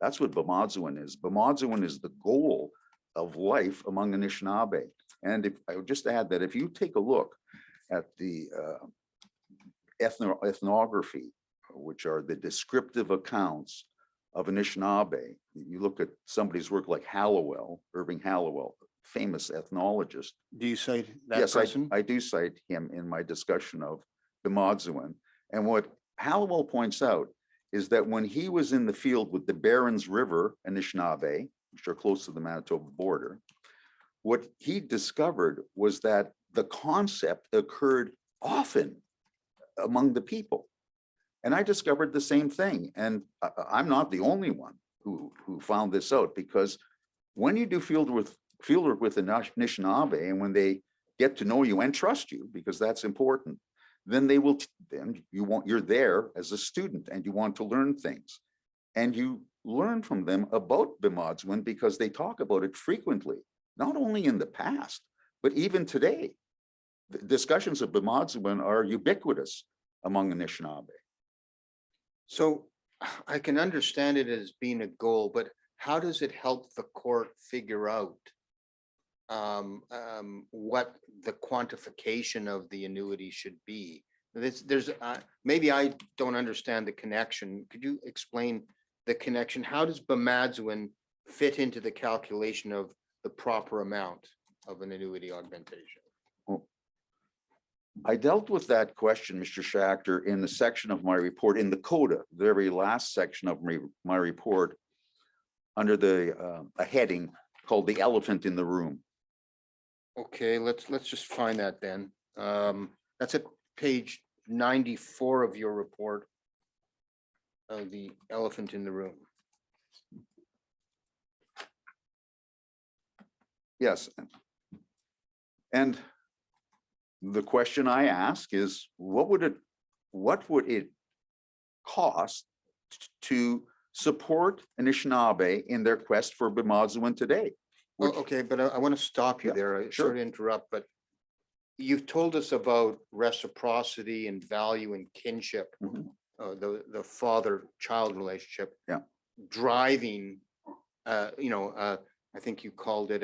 Speaker 5: That's what Bemadzewin is. Bemadzewin is the goal of life among Anishinaabe. And if I would just add that if you take a look at the ethnography, which are the descriptive accounts of Anishinaabe, you look at somebody's work like Hallowell, Irving Hallowell, famous ethnologist.
Speaker 1: Do you cite that
Speaker 5: Yes,
Speaker 1: person?
Speaker 5: I do cite him in my discussion of Bemadzewin. And what Hallowell points out is that when he was in the field with the Barons River Anishinaabe, which are close to the Manitoba border, what he discovered was that the concept occurred often among the people. And I discovered the same thing. And I'm not the only one who found this out, because when you do field work with the Anishinaabe, and when they get to know you and trust you, because that's important, then you're there as a student and you want to learn things. And you learn from them about Bemadzewin because they talk about it frequently, not only in the past, but even today. The discussions of Bemadzewin are ubiquitous among Anishinaabe.
Speaker 1: So I can understand it as being a goal, but how does it help the court figure out what the quantification of the annuity should be? There's maybe I don't understand the connection. Could you explain the connection? How does Bemadzewin fit into the calculation of the proper amount of an annuity augmentation?
Speaker 5: I dealt with that question, Mr. Schachter, in the section of my report, in the coda, the very last section of my report, under a heading called "The Elephant in the Room."
Speaker 1: Okay, let's just find that then. That's at page 94 of your report. The elephant in the room.
Speaker 5: Yes. And the question I ask is, what would it cost to support Anishinaabe in their quest for Bemadzewin today?
Speaker 1: Oh, okay, but I want to stop you
Speaker 5: Yeah,
Speaker 1: there.
Speaker 5: sure.
Speaker 1: Sorry to interrupt, but you've told us about reciprocity and value and kinship,
Speaker 5: Mhm.
Speaker 1: The father-child relationship.
Speaker 5: Yeah.
Speaker 1: Driving, I think you called it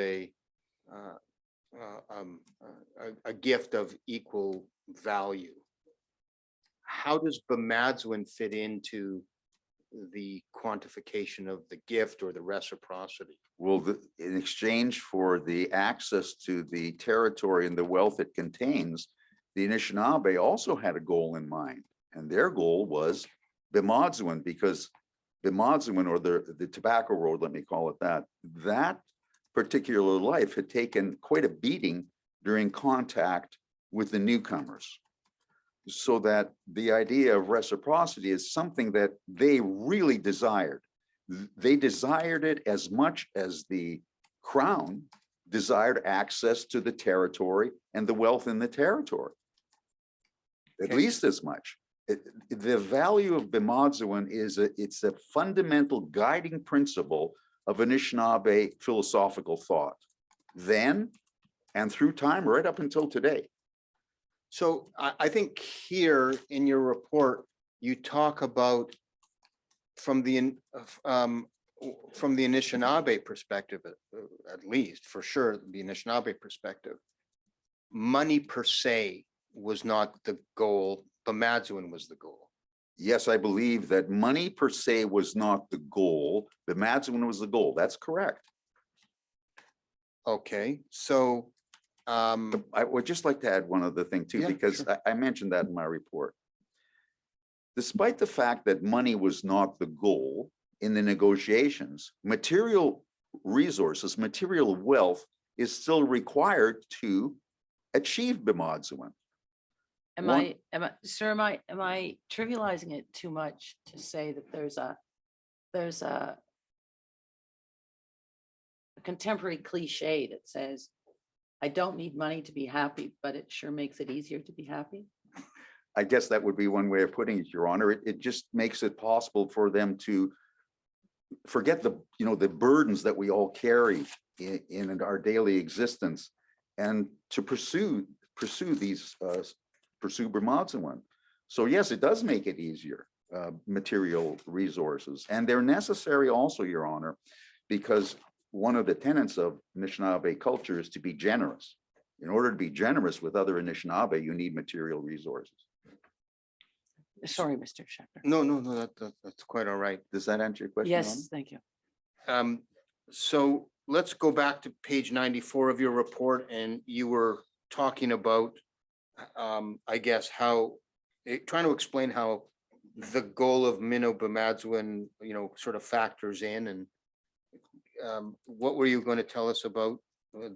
Speaker 1: a gift of equal value. How does Bemadzewin fit into the quantification of the gift or the reciprocity?
Speaker 5: Well, in exchange for the access to the territory and the wealth it contains, the Anishinaabe also had a goal in mind. And their goal was Bemodzuin, because Bemodzuin, or the tobacco road, let me call it that, that particular life had taken quite a beating during contact with the newcomers. So that the idea of reciprocity is something that they really desired. They desired it as much as the crown desired access to the territory and the wealth in the territory. At
Speaker 1: Okay.
Speaker 5: least as much. The value of Bemodzuin is it's a fundamental guiding principle of Anishinaabe philosophical thought, then and through time right up until today.
Speaker 1: So I think here in your report, you talk about from the Anishinaabe perspective, at least for sure, the Anishinaabe perspective, money per se was not the goal, Bemodzuin was the goal.
Speaker 5: Yes, I believe that money per se was not the goal. Bemodzuin was the goal. That's correct.
Speaker 1: Okay, so
Speaker 5: I would just like to add one other thing too,
Speaker 1: Yeah,
Speaker 5: because
Speaker 1: sure.
Speaker 5: I mentioned that in my report. Despite the fact that money was not the goal in the negotiations, material resources, material wealth is still required to achieve Bemodzuin.
Speaker 7: Sir, am I trivializing it too much to say that there's a contemporary cliche that says, I don't need money to be happy, but it sure makes it easier to be happy?
Speaker 5: I guess that would be one way of putting it, Your Honor. It just makes it possible for them to forget the burdens that we all carry in our daily existence, and to pursue Bemodzuin. So yes, it does make it easier, material resources, and they're necessary also, Your Honor, because one of the tenets of Anishinaabe culture is to be generous. In order to be generous with other Anishinaabe, you need material resources.
Speaker 7: Sorry, Mr. Schechter.
Speaker 1: no, that's quite all right.
Speaker 5: Does that answer your question, Your Honor?
Speaker 7: Yes, thank you.
Speaker 1: So let's go back to page 94 of your report, and you were talking about, I guess, how, trying to explain how the goal of Minnow Bemodzuin, sort of factors in, and what were you going to tell us about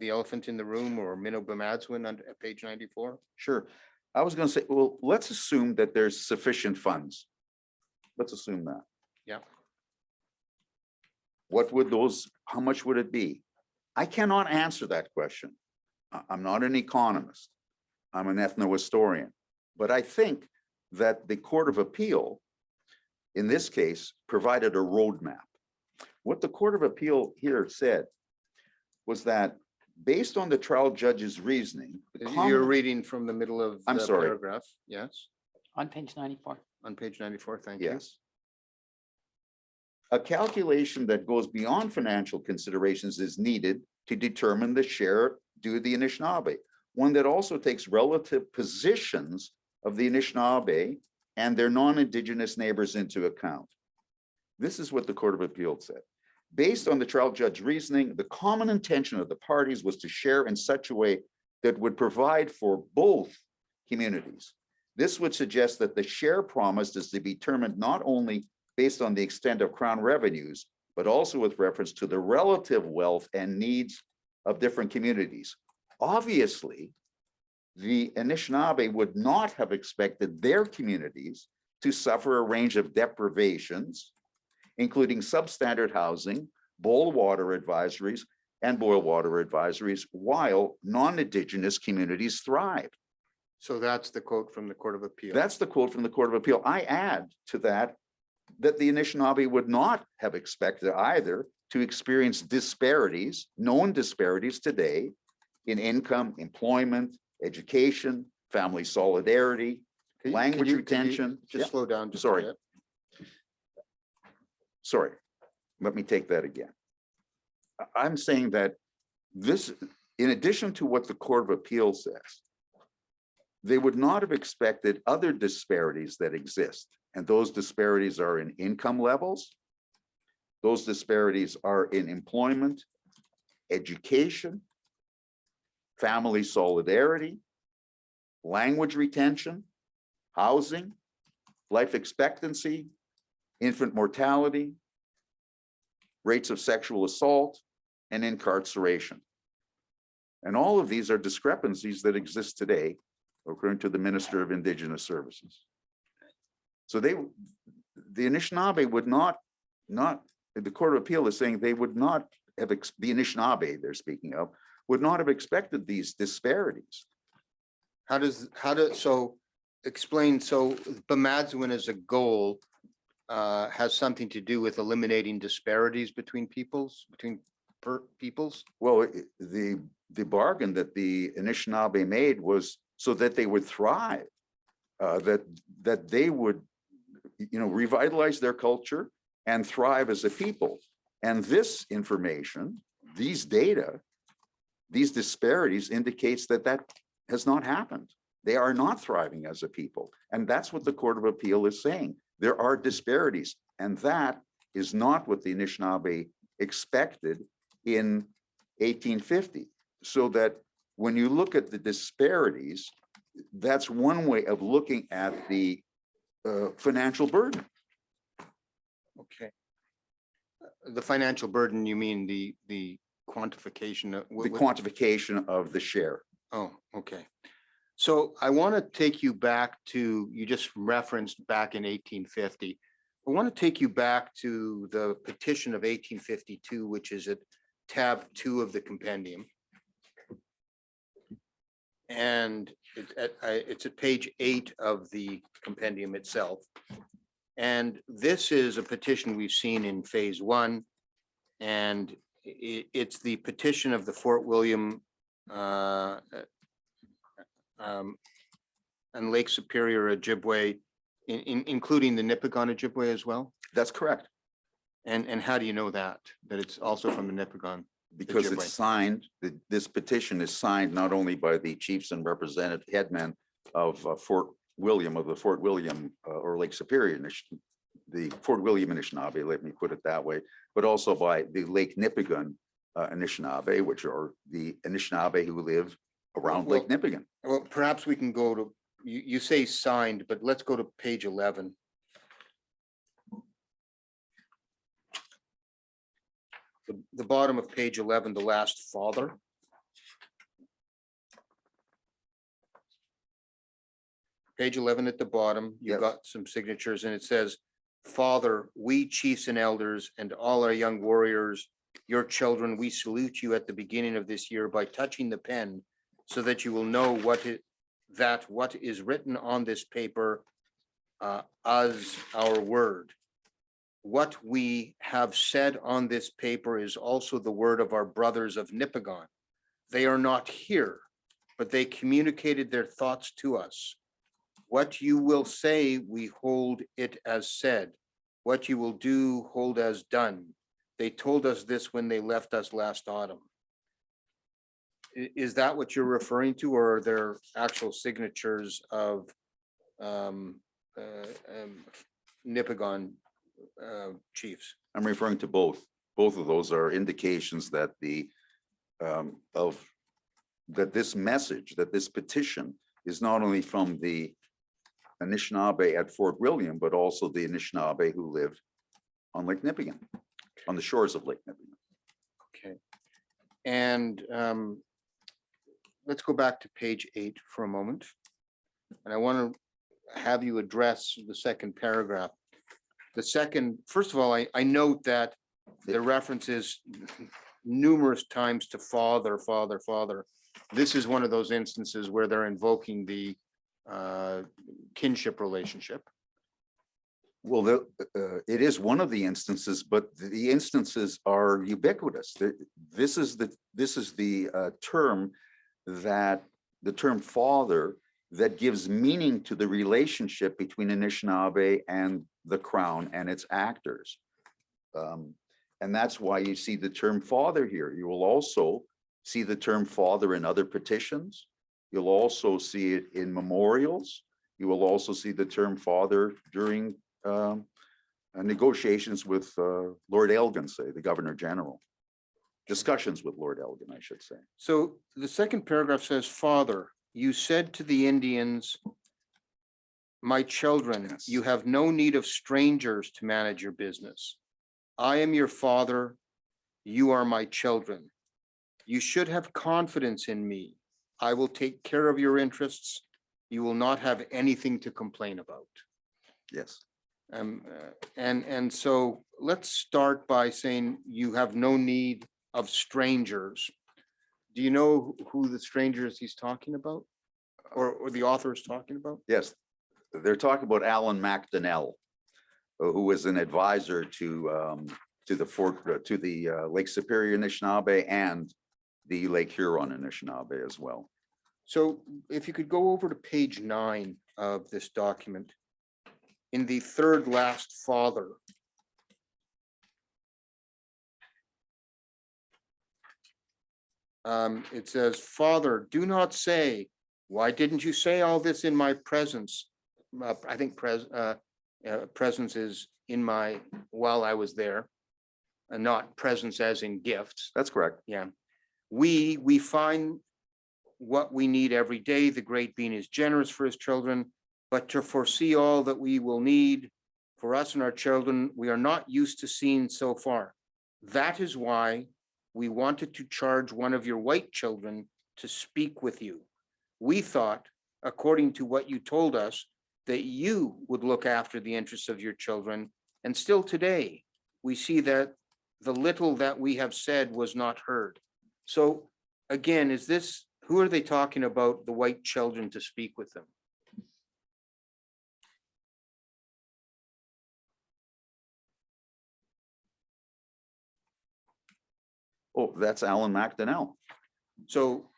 Speaker 1: the elephant in the room, or Minnow Bemodzuin on page 94?
Speaker 5: Sure. I was going to say, well, let's assume that there's sufficient funds. Let's assume that.
Speaker 1: Yeah.
Speaker 5: What would how much would it be? I cannot answer that question. I'm not an economist. I'm an ethnohistorian. But I think that the Court of Appeal, in this case, provided a roadmap. What the Court of Appeal here said was that based on the trial judge's reasoning,
Speaker 1: You're reading from the middle of
Speaker 5: I'm
Speaker 1: the
Speaker 5: sorry.
Speaker 1: paragraph, yes,
Speaker 7: On page 94.
Speaker 1: on page 94, thank you.
Speaker 5: yes. A calculation that goes beyond financial considerations is needed to determine the share due to the Anishinaabe, one that also takes relative positions of the Anishinaabe and their non-Indigenous neighbors into account. This is what the Court of Appeal said. Based on the trial judge reasoning, the common intention of the parties was to share in such a way that would provide for both communities. This would suggest that the share promised is to be determined not only based on the extent of Crown revenues, but also with reference to the relative wealth and needs of different communities. Obviously, the Anishinaabe would not have expected their communities to suffer a range of deprivations, including substandard housing, boil water advisories, while non-Indigenous communities thrive.
Speaker 1: So that's the quote from the Court of Appeal.
Speaker 5: That's the quote from the Court of Appeal. I add to that the Anishinaabe would not have expected either to experience disparities, known disparities today in income, employment, education, family solidarity, language retention.
Speaker 1: Just
Speaker 5: Yeah.
Speaker 1: slow down. just a
Speaker 5: Sorry.
Speaker 1: bit.
Speaker 5: Sorry, let me take that again. I'm saying that this, in addition to what the Court of Appeal says, they would not have expected other disparities that exist. And those disparities are in income levels. Those disparities are in employment, education, family solidarity, language retention, housing, life expectancy, infant mortality, rates of sexual assault, and incarceration. And all of these are discrepancies that exist today, according to the Minister of Indigenous Services. So the Anishinaabe would not, the Court of Appeal is saying they would not have, the Anishinaabe they're speaking of, would not have expected these disparities.
Speaker 1: So explain, so Bemadzwin as a goal has something to do with eliminating disparities between peoples?
Speaker 5: Well, the bargain that the Anishinaabe made was so that they would thrive, that they would, revitalize their culture and thrive as a people. And this information, these data, these disparities indicates that that has not happened. They are not thriving as a people. And that's what the Court of Appeal is saying. There are disparities, and that is not what the Anishinaabe expected in 1850. So that when you look at the disparities, that's one way of looking at the financial burden.
Speaker 1: Okay. The financial burden, you mean the quantification?
Speaker 5: The quantification of the share.
Speaker 1: Oh, okay. So I want to take you back to, you just referenced back in 1850. I want to take you back to the petition of 1852, which is at tab 2 of the compendium. And it's at page 8 of the compendium itself. And this is a petition we've seen in phase 1. And it's the petition of the Fort William and Lake Superior Ojibwe, including the Nipigon Ojibwe as well?
Speaker 5: That's correct.
Speaker 1: And how do you know that it's also from the Nipigon?
Speaker 5: Because
Speaker 1: Ojibwe.
Speaker 5: it's signed, this petition is signed not only by the chiefs and representative headmen of Fort William, of the Fort William or Lake Superior, the Fort William Anishinaabe, let me put it that way, but also by the Lake Nipigon Anishinaabe, which are the Anishinaabe who live around Lake Nipigon.
Speaker 1: Well, perhaps we can go to, you say signed, but let's go to page 11. The bottom of page 11, the last father. Page 11 at the bottom, you've
Speaker 5: Yes.
Speaker 1: got some signatures and it says, Father, we chiefs and elders and all our young warriors, your children, we salute you at the beginning of this year by touching the pen so that you will know what is written on this paper as our word. What we have said on this paper is also the word of our brothers of Nipigon. They are not here, but they communicated their thoughts to us. What you will say, we hold it as said. What you will do, hold as done. They told us this when they left us last autumn. Is that what you're referring to, or are there actual signatures of Nipigon chiefs?
Speaker 5: I'm referring to both. Both of those are indications that that this message, that this petition is not only from the Anishinaabe at Fort William, but also the Anishinaabe who live on Lake Nipigon, on the shores of Lake Nipigon.
Speaker 1: Okay. And let's go back to page 8 for a moment. And I want to have you address the second paragraph. First of all, I note that the reference is numerous times to father, father, father. This is one of those instances where they're invoking the kinship relationship.
Speaker 5: Well, it is one of the instances, but the instances are ubiquitous. This is the term father that gives meaning to the relationship between Anishinaabe and the Crown and its actors. And that's why you see the term father here. You will also see the term father in other petitions. You'll also see it in memorials. You will also see the term father during negotiations with Lord Elgin, say, the Governor General. Discussions with Lord Elgin, I should say.
Speaker 1: So the second paragraph says, Father, you said to the Indians, my children,
Speaker 5: Yes.
Speaker 1: you have no need of strangers to manage your business. I am your father. You are my children. You should have confidence in me. I will take care of your interests. You will not have anything to complain about.
Speaker 5: Yes.
Speaker 1: And so let's start by saying you have no need of strangers. Do you know who the strangers he's talking about? Or the author is talking about?
Speaker 5: Yes. They're talking about Alan MacDonnell, who was an advisor to the Lake Superior Anishinaabe and the Lake Huron Anishinaabe as well.
Speaker 1: So if you could go over to page 9 of this document, in the third last father. It says, Father, do not say, why didn't you say all this in my presence? I think presence is in my, while I was there, and not presence as in gifts.
Speaker 5: That's correct.
Speaker 1: Yeah. We find what we need every day. The great being is generous for his children, but to foresee all that we will need for us and our children, we are not used to seeing so far. That is why we wanted to charge one of your white children to speak with you. We thought, according to what you told us, that you would look after the interests of your children. And still today, we see that the little that we have said was not heard. So again, is this, who are they talking about, the white children to speak with them?
Speaker 5: Oh, that's Alan MacDonnell.
Speaker 1: So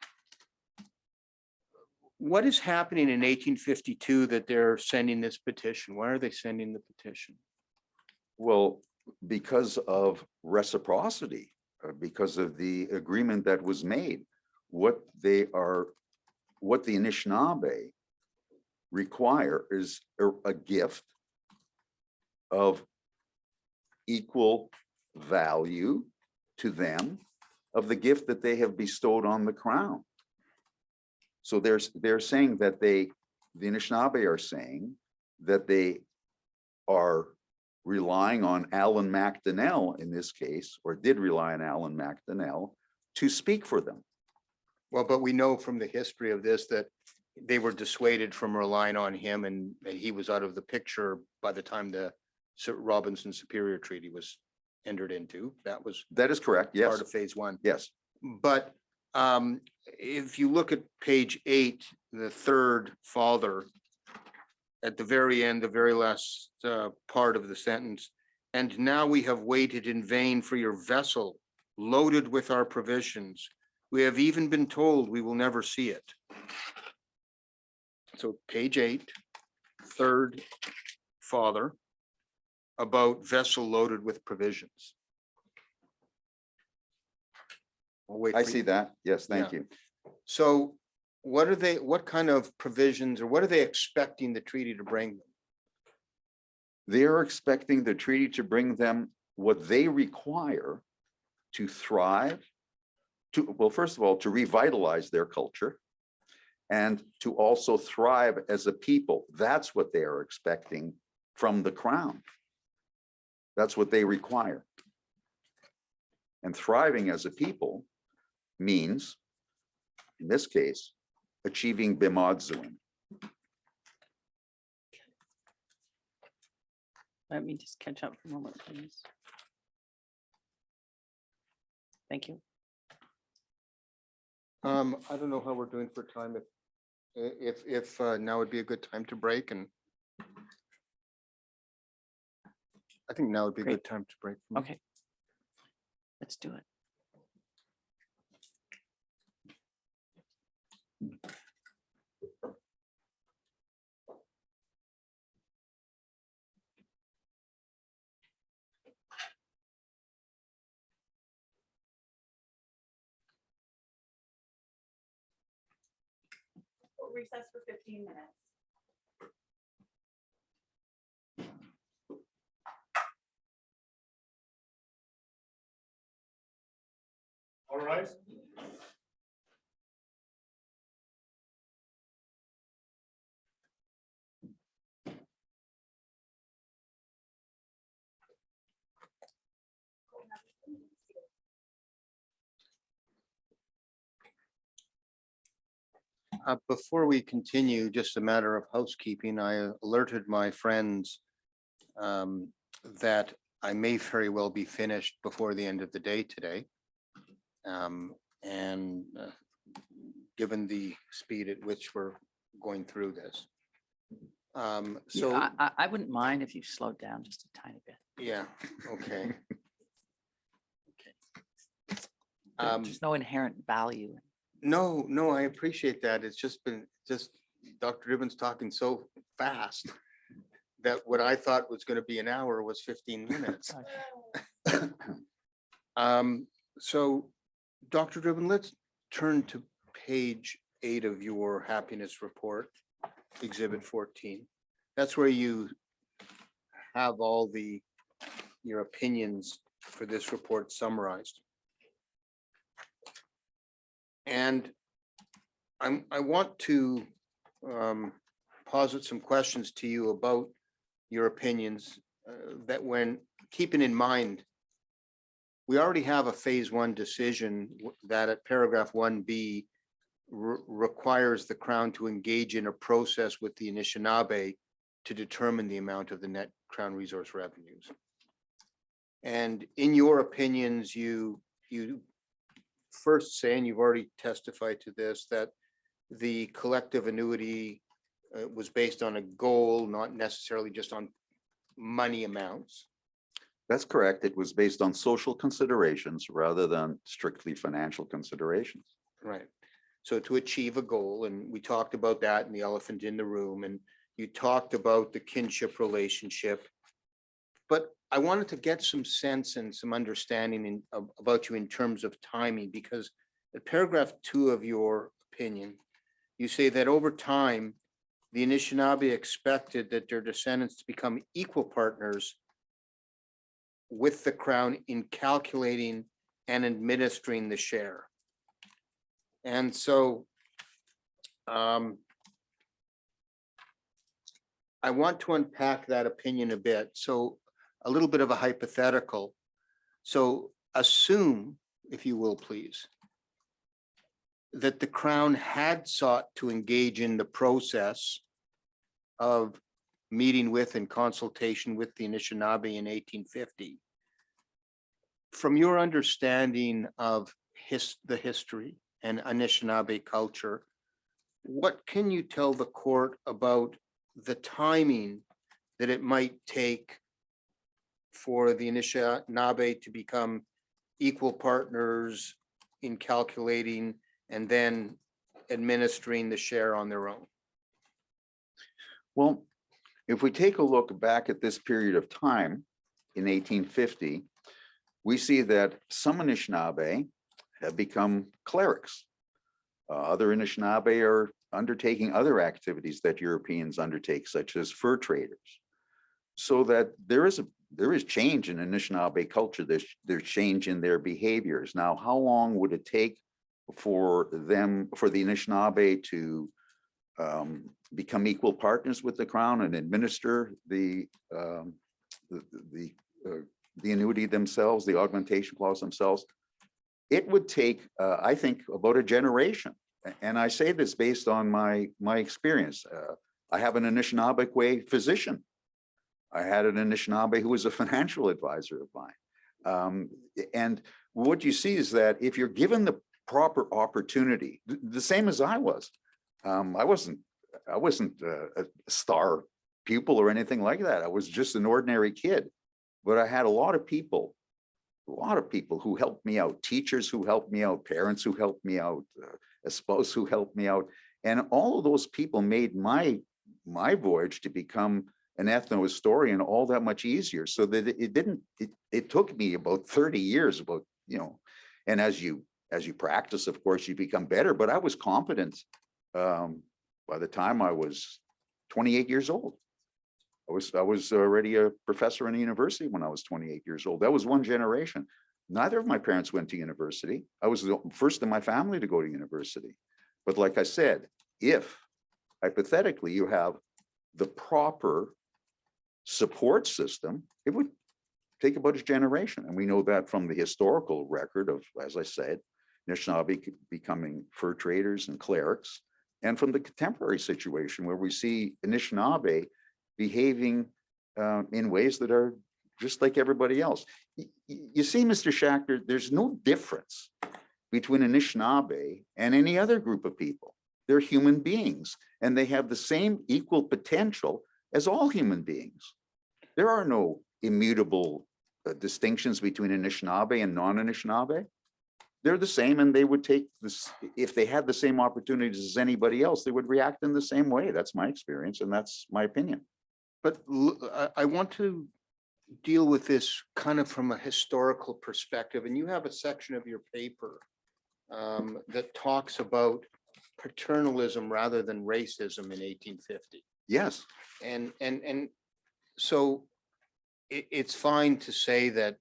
Speaker 1: what is happening in 1852 that they're sending this petition? Why are they sending the petition?
Speaker 5: Well, because of reciprocity, because of the agreement that was made, what the Anishinaabe require is a gift of equal value to them of the gift that they have bestowed on the crown. So they're saying that the Anishinaabe are saying that they are relying on Alan MacDonnell in this case, or did rely on Alan MacDonnell to speak for them.
Speaker 1: Well, but we know from the history of this that they were dissuaded from relying on him, and he was out of the picture by the time the Robinson Superior Treaty was entered into.
Speaker 5: That is correct. Yes.
Speaker 1: Part of phase 1.
Speaker 5: Yes.
Speaker 1: But if you look at page 8, the third father, at the very end, the very last part of the sentence, and now we have waited in vain for your vessel loaded with our provisions. We have even been told we will never see it. So page 8, third father, about vessel loaded with provisions. I'll wait
Speaker 5: I
Speaker 1: for
Speaker 5: see
Speaker 1: you.
Speaker 5: that. Yes, thank
Speaker 1: Yeah.
Speaker 5: you.
Speaker 1: So what kind of provisions, or what are they expecting the treaty to bring them?
Speaker 5: They are expecting the treaty to bring them what they require to thrive, well, first of all, to revitalize their culture and to also thrive as a people. That's what they are expecting from the crown. That's what they require. And thriving as a people means, in this case, achieving Bimadzuin.
Speaker 7: Let me just catch up for a moment, please. Thank you.
Speaker 1: I don't know how we're doing for time, if now would be a good time to break, and I think now would be a
Speaker 7: Great.
Speaker 1: good time to break. for me.
Speaker 7: Okay. Let's do it.
Speaker 2: We'll recess for 15 minutes.
Speaker 8: All right.
Speaker 1: Before we continue, just a matter of housekeeping, I alerted my friends that I may very well be finished before the end of the day today. And given the speed at which we're going through this. So,
Speaker 7: I wouldn't mind if you slowed down just a tiny bit.
Speaker 1: yeah, okay.
Speaker 7: There's no inherent value.
Speaker 1: No, no, I appreciate that. It's just been, Dr. Driben's talking so fast that what I thought was going to be an hour was 15 minutes. So, Dr. Driben, let's turn to page 8 of your happiness report, exhibit 14. That's where you have all your opinions for this report summarized. And I want to posit some questions to you about your opinions that when keeping in mind, we already have a phase 1 decision that at paragraph 1B requires the Crown to engage in a process with the Anishinaabe to determine the amount of the net Crown resource revenues. And in your opinions, you first say, and you've already testified to this, that the collective annuity was based on a goal, not necessarily just on money amounts.
Speaker 5: That's correct. It was based on social considerations rather than strictly financial considerations.
Speaker 1: Right. So to achieve a goal, and we talked about that in the elephant in the room, and you talked about the kinship relationship. But I wanted to get some sense and some understanding about you in terms of timing, because at paragraph 2 of your opinion, you say that over time, the Anishinaabe expected that their descendants to become equal partners with the Crown in calculating and administering the share. And so I want to unpack that opinion a bit. So a little bit of a hypothetical. So assume, if you will, please, that the Crown had sought to engage in the process of meeting with and consultation with the Anishinaabe in 1850. From your understanding of the history and Anishinaabe culture, what can you tell the court about the timing that it might take for the Anishinaabe to become equal partners in calculating and then administering the share on their own?
Speaker 5: Well, if we take a look back at this period of time in 1850, we see that some Anishinaabe have become clerics. Other Anishinaabe are undertaking other activities that Europeans undertake, such as fur traders. So that there is change in Anishinaabe culture. There's change in their behaviors. Now, how long would it take for the Anishinaabe to become equal partners with the Crown and administer the annuity themselves, the augmentation clause themselves? It would take, I think, about a generation. And I say this based on my experience. I have an Anishinaabe physician. I had an Anishinaabe who was a financial advisor of mine. And what you see is that if you're given the proper opportunity, the same as I was, I wasn't a star pupil or anything like that. I was just an ordinary kid, but I had a lot of people who helped me out, teachers who helped me out, parents who helped me out, a spouse who helped me out. And all of those people made my voyage to become an ethnohistorian all that much easier, so that it took me about 30 years, and as you practice, of course, you become better, but I was competent by the time I was 28 years old. I was already a professor in a university when I was 28 years old. That was one generation. Neither of my parents went to university. I was the first in my family to go to university. But like I said, if hypothetically you have the proper support system, it would take about a generation. And we know that from the historical record of, as I said, Anishinaabe becoming fur traders and clerics, and from the contemporary situation where we see Anishinaabe behaving in ways that are just like everybody else. You see, Mr. Schachter, there's no difference between Anishinaabe and any other group of people. They're human beings, and they have the same equal potential as all human beings. There are no immutable distinctions between Anishinaabe and non-Anishinaabe. They're the same, and they would take this, if they had the same opportunities as anybody else, they would react in the same way. That's my experience, and that's my opinion.
Speaker 1: But I want to deal with this kind of from a historical perspective, and you have a section of your paper that talks about paternalism rather than racism in 1850.
Speaker 5: Yes.
Speaker 1: And so it's fine to say that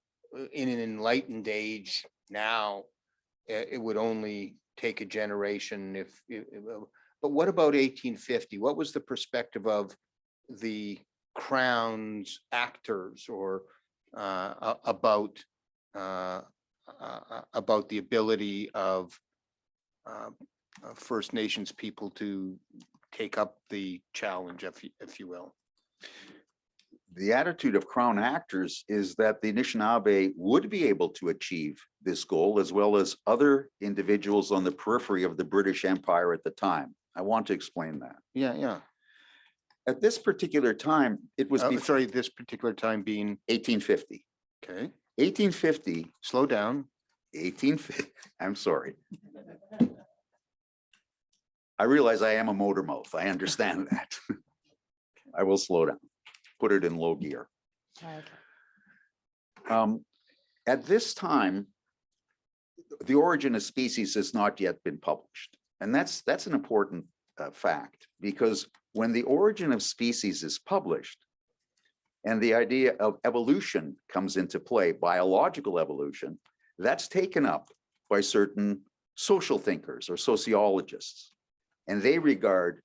Speaker 1: in an enlightened age now, it would only take a generation but what about 1850? What was the perspective of the Crown's actors or about the ability of First Nations people to take up the challenge, if you will?
Speaker 5: The attitude of Crown actors is that the Anishinaabe would be able to achieve this goal, as well as other individuals on the periphery of the British Empire at the time. I want to explain that.
Speaker 1: Yeah.
Speaker 5: At this particular time, it was before
Speaker 1: Sorry, this particular time being,
Speaker 5: 1850.
Speaker 1: okay,
Speaker 5: 1850,
Speaker 1: slow down.
Speaker 5: 1850, I'm sorry. I realize I am a motor mouth. I understand that. I will slow down, put it in low gear. At this time, The Origin of Species has not yet been published. And that's an important fact, because when The Origin of Species is published and the idea of evolution comes into play, biological evolution, that's taken up by certain social thinkers or sociologists. And they regard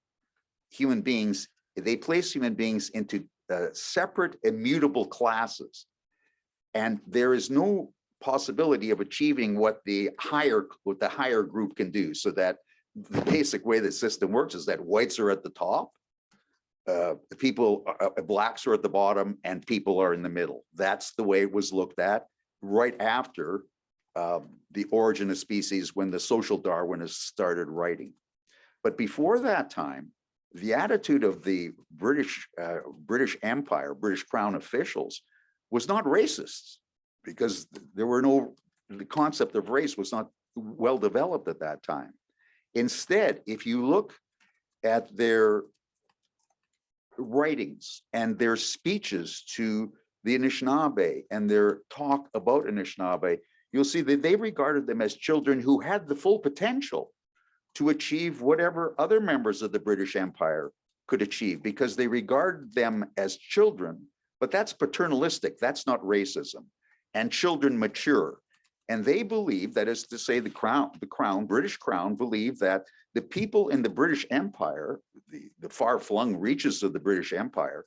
Speaker 5: human beings, they place human beings into separate immutable classes. And there is no possibility of achieving what the higher group can do, so that the basic way the system works is that whites are at the top, blacks are at the bottom, and people are in the middle. That's the way it was looked at right after The Origin of Species, when the social Darwinists started writing. But before that time, the attitude of the British Empire, British Crown officials, was not racist, because the concept of race was not well developed at that time. Instead, if you look at their writings and their speeches to the Anishinaabe and their talk about Anishinaabe, you'll see that they regarded them as children who had the full potential to achieve whatever other members of the British Empire could achieve, because they regard them as children. But that's paternalistic, that's not racism. And children mature. And they believe, that is to say, the British Crown believed that the people in the British Empire, the far-flung reaches of the British Empire,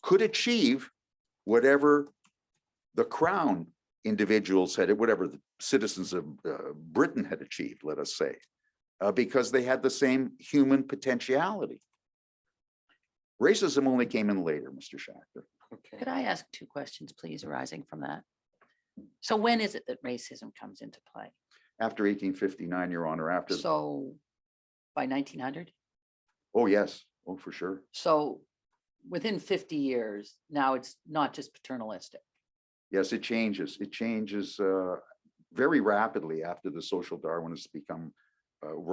Speaker 5: could achieve whatever the Crown individuals had, whatever the citizens of Britain had achieved, let us say, because they had the same human potentiality. Racism only came in later, Mr. Schachter.
Speaker 1: Okay.
Speaker 7: Could I ask two questions, please, arising from that? So when is it that racism comes into play?
Speaker 5: After 1859, Your Honor, after.
Speaker 7: So by 1900?
Speaker 5: Oh, yes. Oh, for sure.
Speaker 7: So within 50 years, now it's not just paternalistic.
Speaker 5: Yes, it changes. It changes very rapidly after the social Darwinists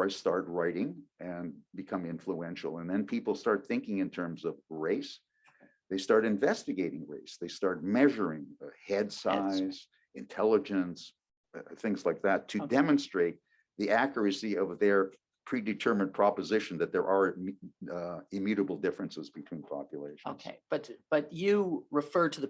Speaker 5: start writing and become influential. And then people start thinking in terms of race. They start investigating race. They start measuring head size, intelligence, things like that, to demonstrate the accuracy of their predetermined proposition that there are immutable differences between populations.
Speaker 7: Okay, but you refer to the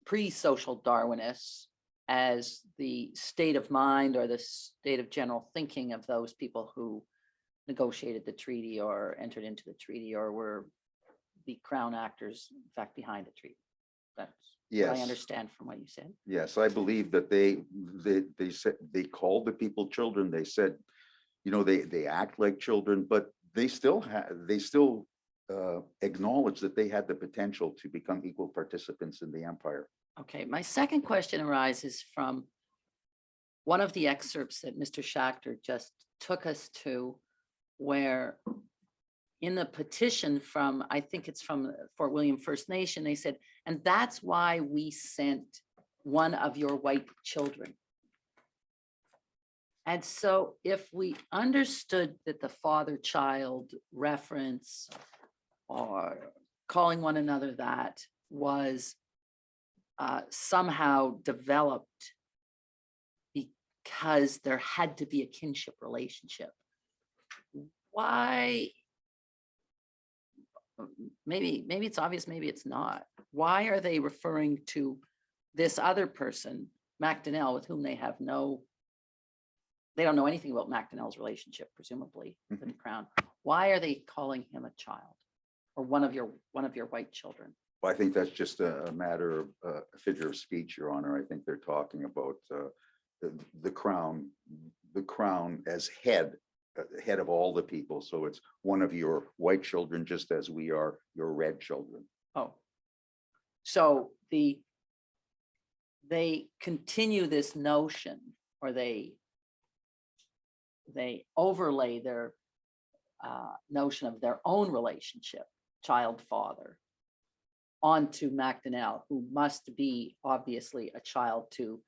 Speaker 7: pre-social Darwinists as the state of mind or the state of general thinking of those people who negotiated the treaty or entered into the treaty or were the crown actors, in fact, behind the treaty. That's what I
Speaker 5: Yes.
Speaker 7: understand from what you said.
Speaker 5: Yes, I believe that they said, they called the people children. They said, you know, they act like children, but they still acknowledge that they had the potential to become equal participants in the empire.
Speaker 7: Okay, my second question arises from one of the excerpts that Mr. Schachter just took us to, where in the petition from, I think it's from Fort William First Nation, they said, and that's why we sent one of your white children. And so if we understood that the father-child reference or calling one another that was somehow developed because there had to be a kinship relationship, why? Maybe it's obvious, maybe it's not. Why are they referring to this other person, MacDonnell, with whom they have no, they don't know anything about MacDonnell's relationship, presumably, with the crown. Why are they calling him a child or one of your white children?
Speaker 5: Well, I think that's just a matter of a figure of speech, Your Honor. I think they're talking about the crown as head of all the people. So it's one of your white children, just as we are your red children.
Speaker 7: Oh, so they continue this notion, or they overlay their notion of their own relationship, child-father, onto MacDonnell, who must be obviously a child to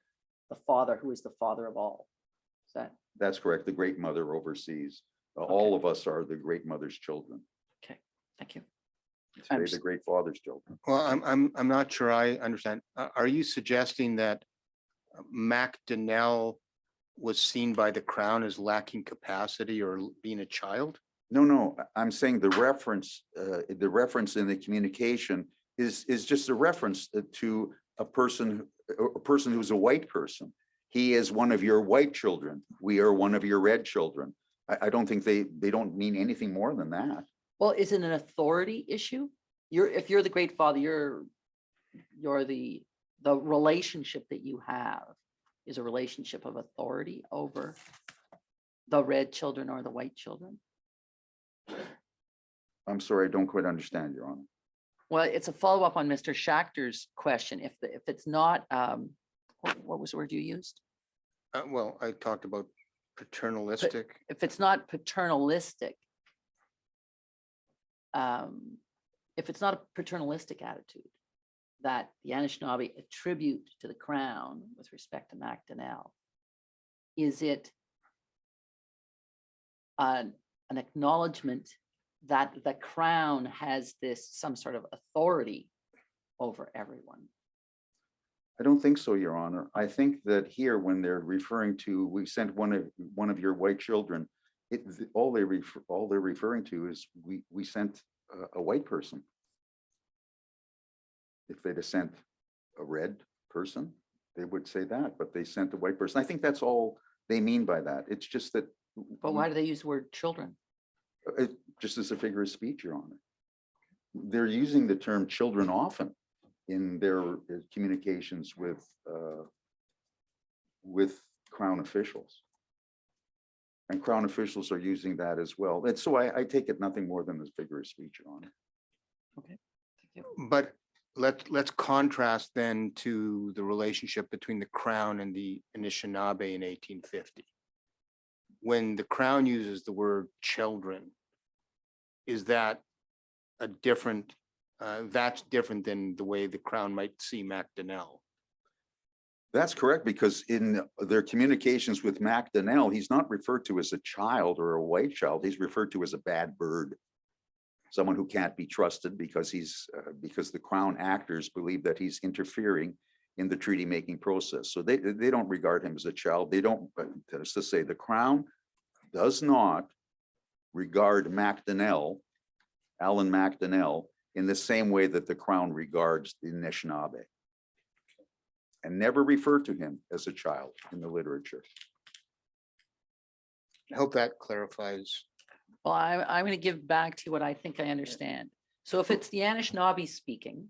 Speaker 7: the father, who is the father of all. Is that?
Speaker 5: That's correct. The Great Mother oversees. All of us are the Great Mother's children.
Speaker 7: Okay, thank you.
Speaker 5: Today, the Great Father's children.
Speaker 1: Well, I'm not sure I understand. Are you suggesting that MacDonnell was seen by the crown as lacking capacity or being a child?
Speaker 5: No, I'm saying the reference in the communication is just a reference to a person who's a white person. He is one of your white children. We are one of your red children. I don't think they don't mean anything more than that.
Speaker 7: Well, is it an authority issue? If you're the Great Father, you're the relationship that you have is a relationship of authority over the red children or the white children.
Speaker 5: I'm sorry, I don't quite understand, Your Honor.
Speaker 7: Well, it's a follow-up on Mr. Schachter's question. If it's not, what was the word you used?
Speaker 1: Well, I talked about paternalistic.
Speaker 7: If it's not paternalistic, if it's not a paternalistic attitude that the Anishinaabe attribute to the crown with respect to MacDonnell, is it an acknowledgement that the crown has some sort of authority over everyone?
Speaker 5: I don't think so, Your Honor. I think that here, when they're referring to, we sent one of your white children, all they're referring to is we sent a white person. If they'd have sent a red person, they would say that, but they sent a white person. I think that's all they mean by that. It's just that.
Speaker 7: But why do they use the word children?
Speaker 5: Just as a figure of speech, Your Honor. They're using the term children often in their communications with crown officials. And crown officials are using that as well. And so I take it nothing more than this figure of speech, Your Honor.
Speaker 7: Okay, thank you.
Speaker 1: But let's contrast then to the relationship between the crown and the Anishinaabe in 1850. When the crown uses the word children, is that a different, that's different than the way the crown might see MacDonnell?
Speaker 5: That's correct, because in their communications with MacDonnell, he's not referred to as a child or a white child. He's referred to as a bad bird, someone who can't be trusted because because the crown actors believe that he's interfering in the treaty making process. So they don't regard him as a child. They don't, that's to say, the crown does not regard MacDonnell, Alan MacDonnell, in the same way that the crown regards the Anishinaabe. and never refer to him as a child in the literature.
Speaker 1: I hope that clarifies.
Speaker 7: Well, I'm going to give back to you what I think I understand. So if it's the Anishinaabe speaking,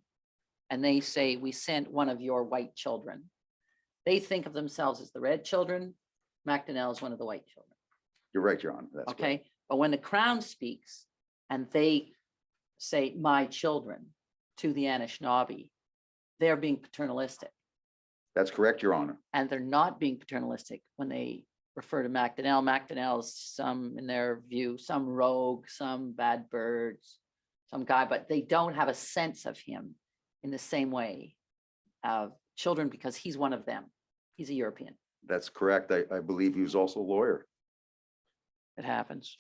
Speaker 7: and they say, we sent one of your white children, they think of themselves as the red children. MacDonnell is one of the white children.
Speaker 5: You're right, Your Honor. That's correct.
Speaker 7: Okay, but when the Crown speaks and they say my children to the Anishinaabe, they're being paternalistic.
Speaker 5: That's correct, Your Honor.
Speaker 7: And they're not being paternalistic when they refer to MacDonnell. MacDonnell's some, in their view, some rogue, some bad birds, some guy, but they don't have a sense of him in the same way of children because he's one of them. He's a European.
Speaker 5: That's correct. I believe he was also a lawyer.
Speaker 7: It happens.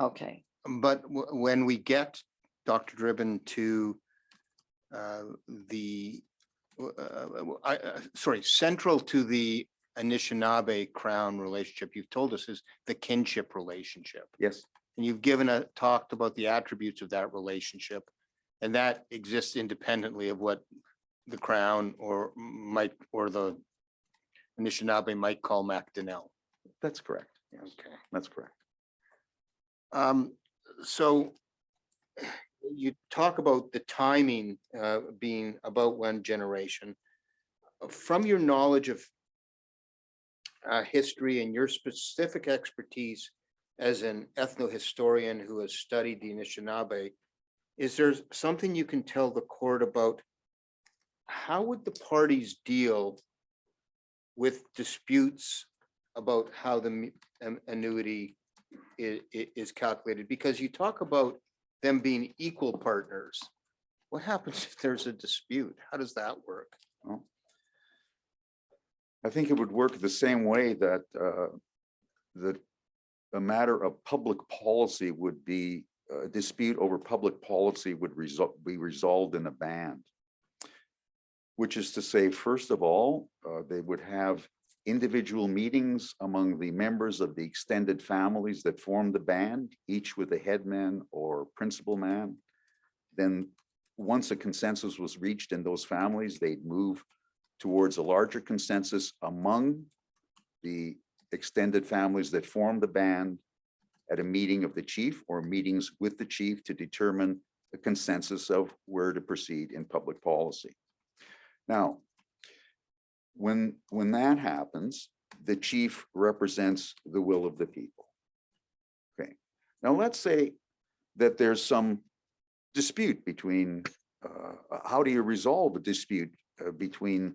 Speaker 7: Okay.
Speaker 1: But when we get Dr. Driben to central to the Anishinaabe Crown relationship, you've told us is the kinship relationship.
Speaker 5: Yes,
Speaker 1: And you've talked about the attributes of that relationship. And that exists independently of what the Crown or the Anishinaabe might call MacDonnell.
Speaker 5: that's correct.
Speaker 1: Okay.
Speaker 5: That's correct.
Speaker 1: So you talk about the timing being about one generation. From your knowledge of history and your specific expertise as an ethnohistorian who has studied the Anishinaabe, is there something you can tell the court about how would the parties deal with disputes about how the annuity is calculated? Because you talk about them being equal partners. What happens if there's a dispute? How does that work?
Speaker 5: Well, I think it would work the same way that a matter of public policy would be a dispute over public policy would be resolved in a band, which is to say, first of all, they would have individual meetings among the members of the extended families that form the band, each with a headman or principal man. Then once a consensus was reached in those families, they'd move towards a larger consensus among the extended families that form the band at a meeting of the chief or meetings with the chief to determine the consensus of where to proceed in public policy. Now, when that happens, the chief represents the will of the people. Okay. Now let's say that there's some dispute between, how do you resolve a dispute between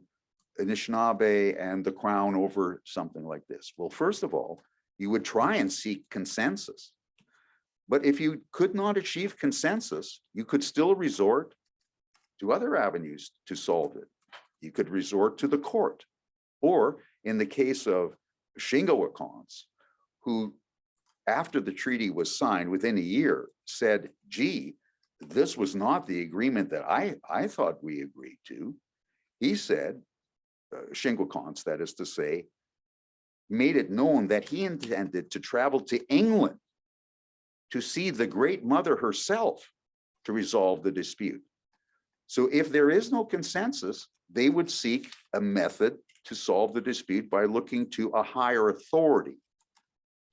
Speaker 5: Anishinaabe and the Crown over something like this? Well, first of all, you would try and seek consensus. But if you could not achieve consensus, you could still resort to other avenues to solve it. You could resort to the court, or in the case of Shingawakons, who after the treaty was signed within a year said, gee, this was not the agreement that I thought we agreed to. He said, Shingawakons, that is to say, made it known that he intended to travel to England to see the Great Mother herself to resolve the dispute. So if there is no consensus, they would seek a method to solve the dispute by looking to a higher authority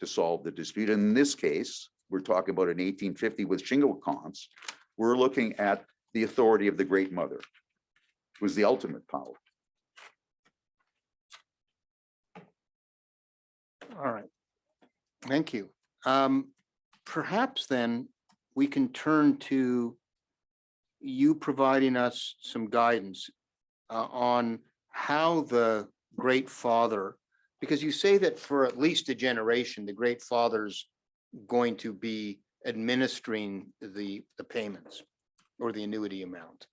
Speaker 5: to solve the dispute. In this case, we're talking about in 1850 with Shingawakons, we're looking at the authority of the Great Mother, who was the ultimate power.
Speaker 1: All right. Thank you. Perhaps then we can turn to you providing us some guidance on how the Great Father, because you say that for at least a generation, the Great Father's going to be administering the payments or the annuity amount.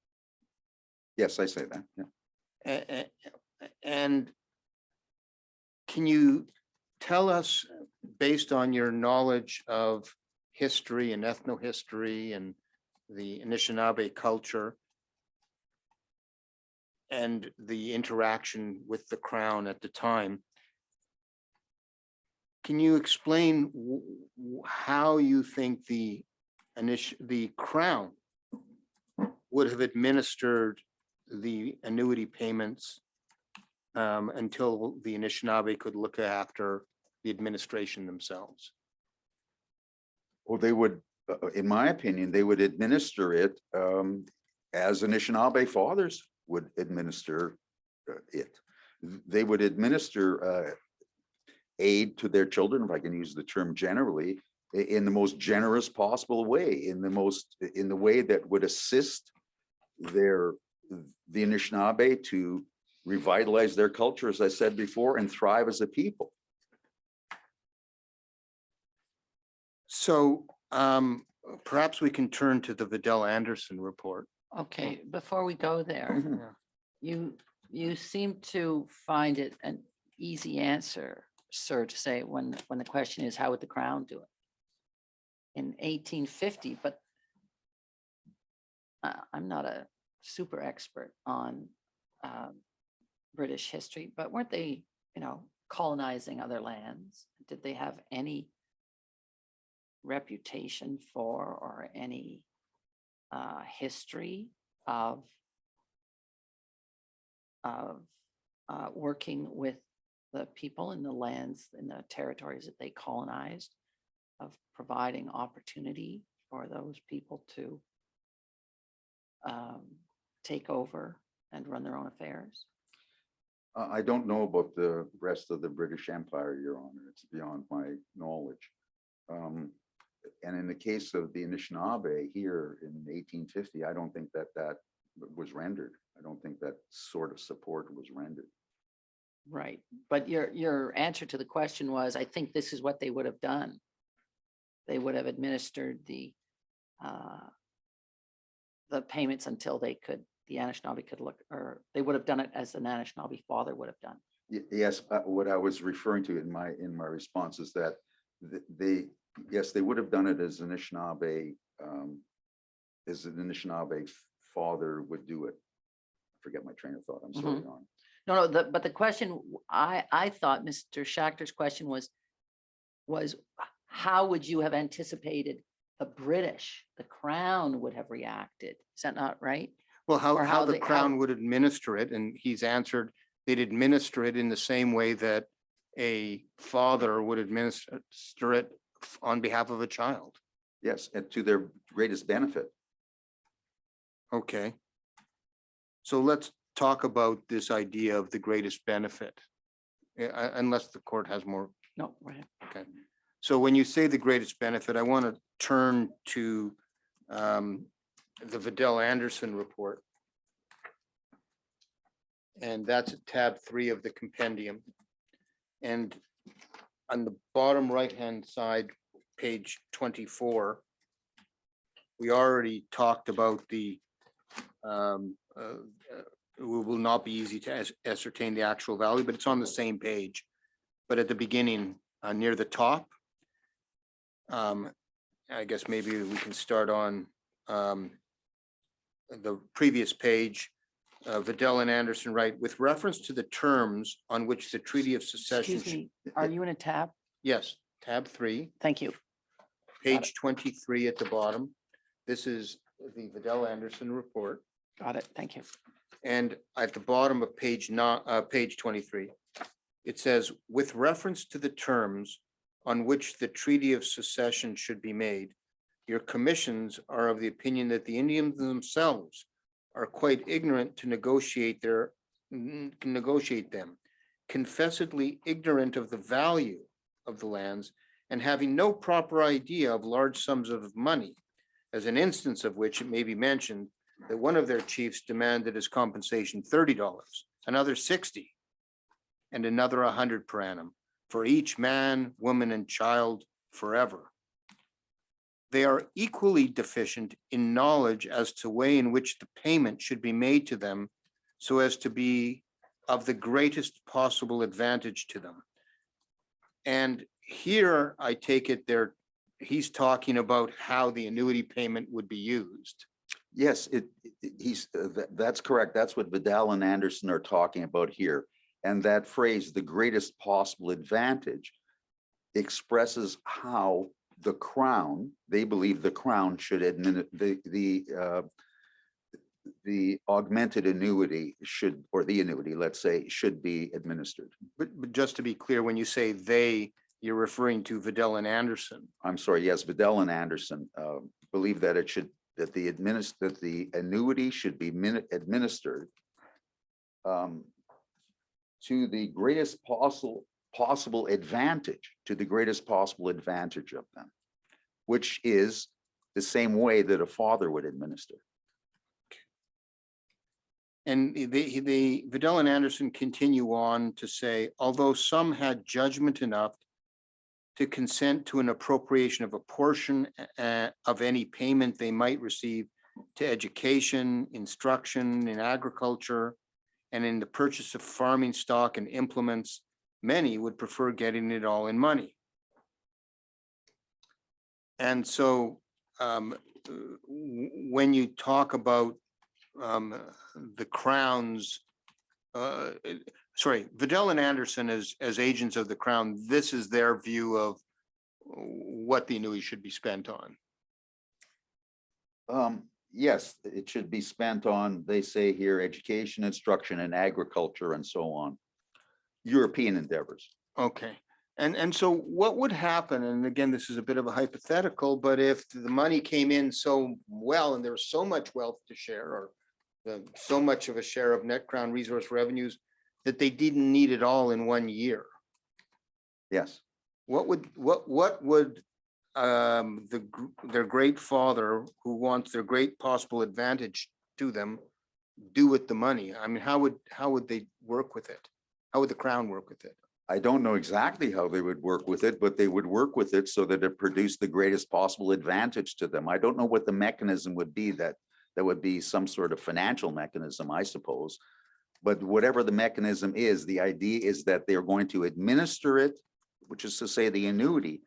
Speaker 5: Yes, I say that. Yeah.
Speaker 1: And can you tell us, based on your knowledge of history and ethnohistory and the Anishinaabe culture and the interaction with the Crown at the time, can you explain how you think the Crown would have administered the annuity payments until the Anishinaabe could look after the administration themselves.
Speaker 5: Well, they would, in my opinion, they would administer it as Anishinaabe fathers would administer it. They would administer aid to their children, if I can use the term generally, in the most generous possible way, in the way that would assist the Anishinaabe to revitalize their culture, as I said before, and thrive as a people.
Speaker 1: So perhaps we can turn to the Vidal Anderson report.
Speaker 7: Okay, before we go there, you seem to find it an easy answer, sir, to say when the question is, how would the Crown do it? In 1850, but I'm not a super expert on British history, but weren't they, colonizing other lands? Did they have any reputation for or any history of working with the people in the lands, in the territories that they colonized, of providing opportunity for those people to take over and run their own affairs?
Speaker 5: I don't know about the rest of the British Empire, Your Honor. It's beyond my knowledge. And in the case of the Anishinaabe here in 1850, I don't think that was rendered. I don't think that sort of support was rendered.
Speaker 7: Right, but your answer to the question was, I think this is what they would have done. They would have administered the payments until the Anishinaabe could look, or they would have done it as an Anishinaabe father would have done.
Speaker 5: Yes, what I was referring to in my response is that they would have done it as an Anishinaabe, father would do it. I forget my train of thought. I'm sorry, Your Honor.
Speaker 7: No, but the question, I thought Mr. Schachter's question was how would you have anticipated the British, the Crown would have reacted? Is that not right?
Speaker 1: Well,
Speaker 7: Or
Speaker 1: how the
Speaker 7: how
Speaker 1: Crown would administer it, and he's answered, they'd administer it in the same way that a father would administer it on behalf of a child.
Speaker 5: Yes, and to their greatest benefit.
Speaker 1: Okay. So let's talk about this idea of the greatest benefit. Unless the court has more.
Speaker 7: No, right.
Speaker 1: Okay. So when you say the greatest benefit, I want to turn to the Vidal Anderson report. And that's tab 3 of the compendium. And on the bottom right-hand side, page 24, we already talked about the it will not be easy to ascertain the actual value, but it's on the same page. But at the beginning, near the top, I guess maybe we can start on the previous page. Vidal and Anderson write, with reference to the terms on which the Treaty of Secession.
Speaker 7: Excuse me, are you in a tab?
Speaker 1: Yes, tab 3,
Speaker 7: Thank you.
Speaker 1: page 23 at the bottom. This is the Vidal Anderson report.
Speaker 7: Got it. Thank you.
Speaker 1: And at the bottom of page 23, it says, with reference to the terms on which the Treaty of Secession should be made, your commissions are of the opinion that the Indians themselves are quite ignorant to negotiate them, confessedly ignorant of the value of the lands, and having no proper idea of large sums of money, as an instance of which it may be mentioned that one of their chiefs demanded as compensation $30, another 60, and another 100 per annum for each man, woman, and child forever. They are equally deficient in knowledge as to the way in which the payment should be made to them so as to be of the greatest possible advantage to them. And here I take it he's talking about how the annuity payment would be used.
Speaker 5: Yes, that's correct. That's what Vidal and Anderson are talking about here. And that phrase, the greatest possible advantage, expresses how the Crown, they believe the Crown should the augmented annuity should, or the annuity, let's say, should be administered.
Speaker 1: But just to be clear, when you say they, you're referring to Vidal and Anderson.
Speaker 5: I'm sorry, yes, Vidal and Anderson believe that it should, that the annuity should be administered to the greatest possible advantage, to the greatest possible advantage of them, which is the same way that a father would administer.
Speaker 1: And the Vidal and Anderson continue on to say, although some had judgment enough to consent to an appropriation of a portion of any payment they might receive to education, instruction in agriculture, and in the purchase of farming stock and implements, many would prefer getting it all in money. And so when you talk about the Crown's, Vidal and Anderson as agents of the Crown, this is their view of what the annuity should be spent on.
Speaker 5: Yes, it should be spent on, they say here, education, instruction, and agriculture, and so on. European endeavors.
Speaker 1: Okay. And so what would happen, and again, this is a bit of a hypothetical, but if the money came in so well and there was so much wealth to share, or so much of a share of net Crown resource revenues that they didn't need it all in 1 year,
Speaker 5: Yes.
Speaker 1: what would their great father, who wants their great possible advantage to them, do with the money? I mean, how would they work with it? How would the Crown work with it?
Speaker 5: I don't know exactly how they would work with it, but they would work with it so that it produced the greatest possible advantage to them. I don't know what the mechanism would be. That would be some sort of financial mechanism, I suppose. But whatever the mechanism is, the idea is that they're going to administer it, which is to say the annuity,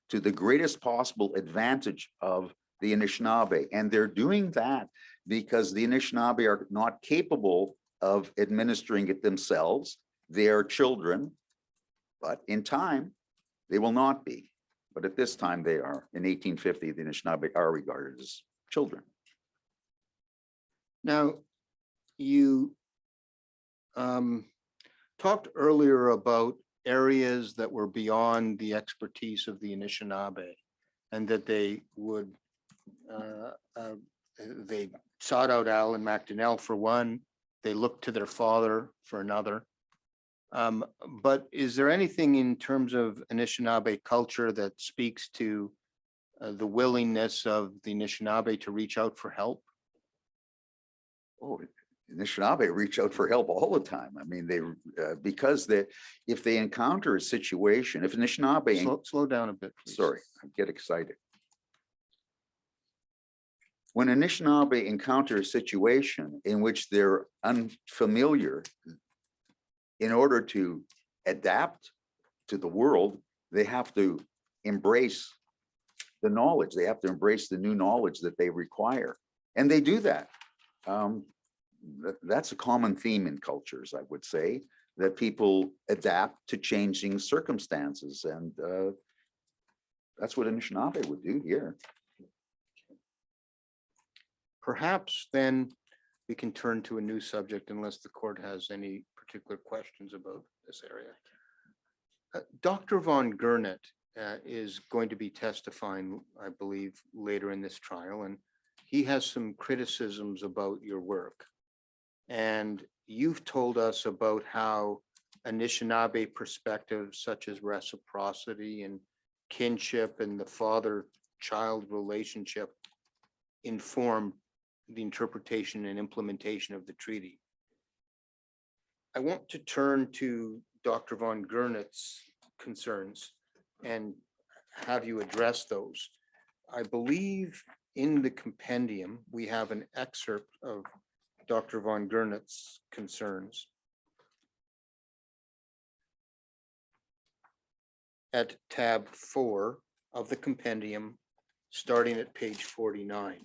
Speaker 5: to the greatest possible advantage of the Anishinaabe. And they're doing that because the Anishinaabe are not capable of administering it themselves. They are children, but in time, they will not be. But at this time, they are. In 1850, the Anishinaabe are regarded as children.
Speaker 1: Now, you talked earlier about areas that were beyond the expertise of the Anishinaabe, and that they would, they sought out Alan MacDonnell for one, they looked to their father for another. But is there anything in terms of Anishinaabe culture that speaks to the willingness of the Anishinaabe to reach out for help?
Speaker 5: Oh, Anishinaabe reach out for help all the time. I mean, they because if they encounter a situation, if Anishinaabe,
Speaker 1: Slow down a bit, please.
Speaker 5: sorry, I get excited. When Anishinaabe encounter a situation in which they're unfamiliar, in order to adapt to the world, they have to embrace the knowledge. They have to embrace the new knowledge that they require. And they do that. That's a common theme in cultures, I would say, that people adapt to changing circumstances. And that's what Anishinaabe would do here.
Speaker 1: Perhaps then we can turn to a new subject unless the court has any particular questions about this area. Dr. Von Gernot is going to be testifying, I believe, later in this trial, and he has some criticisms about your work. And you've told us about how Anishinaabe perspectives such as reciprocity and kinship and the father-child relationship inform the interpretation and implementation of the treaty. I want to turn to Dr. Von Gernot's concerns and have you address those. I believe in the compendium, we have an excerpt of Dr. Von Gernot's concerns. At tab 4 of the compendium, starting at page 49.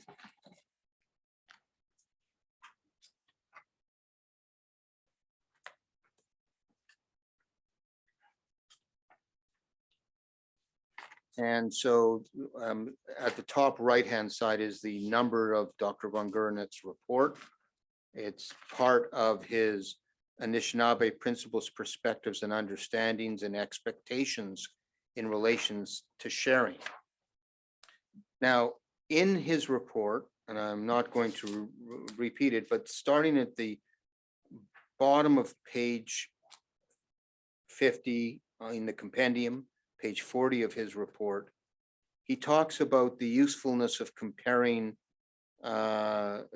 Speaker 1: And so at the top right-hand side is the number of Dr. Von Gernot's report. It's part of his Anishinaabe principles, perspectives, and understandings and expectations in relations to sharing. Now, in his report, and I'm not going to repeat it, but starting at the bottom of page 50 in the compendium, page 40 of his report, he talks about the usefulness of comparing the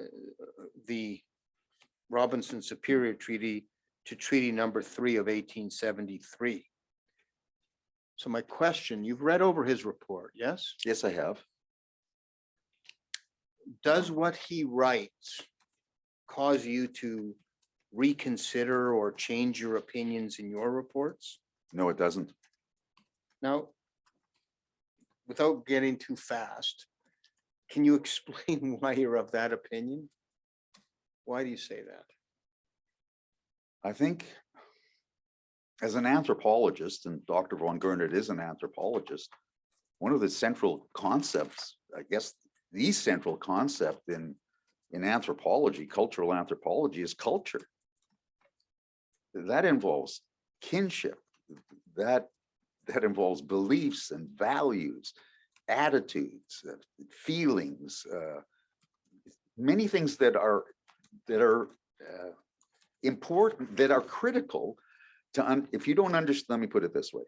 Speaker 1: Robinson Superior Treaty to Treaty Number 3 of 1873. So my question, you've read over his report, yes?
Speaker 5: Yes, I have.
Speaker 1: Does what he writes cause you to reconsider or change your opinions in your reports?
Speaker 5: No, it doesn't.
Speaker 1: Now, without getting too fast, can you explain why you're of that opinion? Why do you say that?
Speaker 5: I think as an anthropologist, and Dr. von Gernert is an anthropologist, one of the central concepts, I guess, the central concept in anthropology, cultural anthropology, is culture. That involves kinship, that involves beliefs and values, attitudes, feelings, many things that are important, that are critical to, if you don't understand, let me put it this way.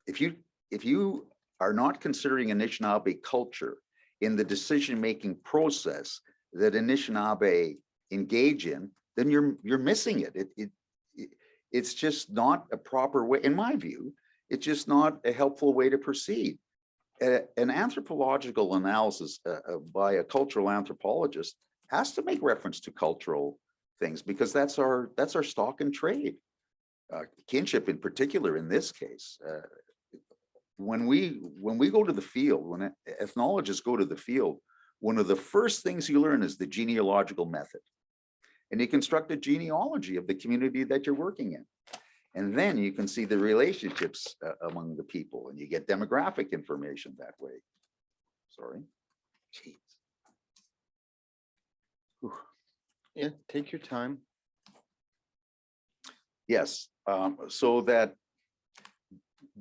Speaker 5: If you are not considering Anishinaabe culture in the decision-making process that Anishinaabe engage in, then you're missing it. It's just not a proper way, in my view. It's just not a helpful way to proceed. An anthropological analysis by a cultural anthropologist has to make reference to cultural things, because that's our stock and trade. Kinship in particular, in this case, when we go to the field, when ethnologists go to the field, one of the first things you learn is the genealogical method. And you construct a genealogy of the community that you're working in. And then you can see the relationships among the people, and you get demographic information that way. Sorry. Jeez. Whew.
Speaker 1: Yeah, take your time.
Speaker 5: Yes, so that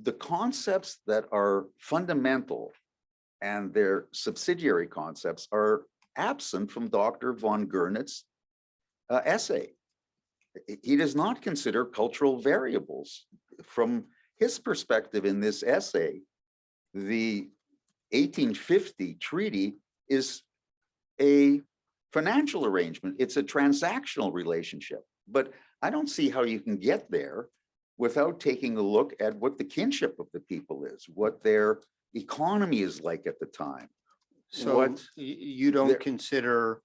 Speaker 5: the concepts that are fundamental and their subsidiary concepts are absent from Dr. von Gernert's essay. He does not consider cultural variables. From his perspective in this essay, the 1850 treaty is a financial arrangement. It's a transactional relationship, but I don't see how you can get there without taking a look at what the kinship of the people is, what their economy is like at the time.
Speaker 1: So
Speaker 5: What
Speaker 1: you don't
Speaker 5: there-
Speaker 1: consider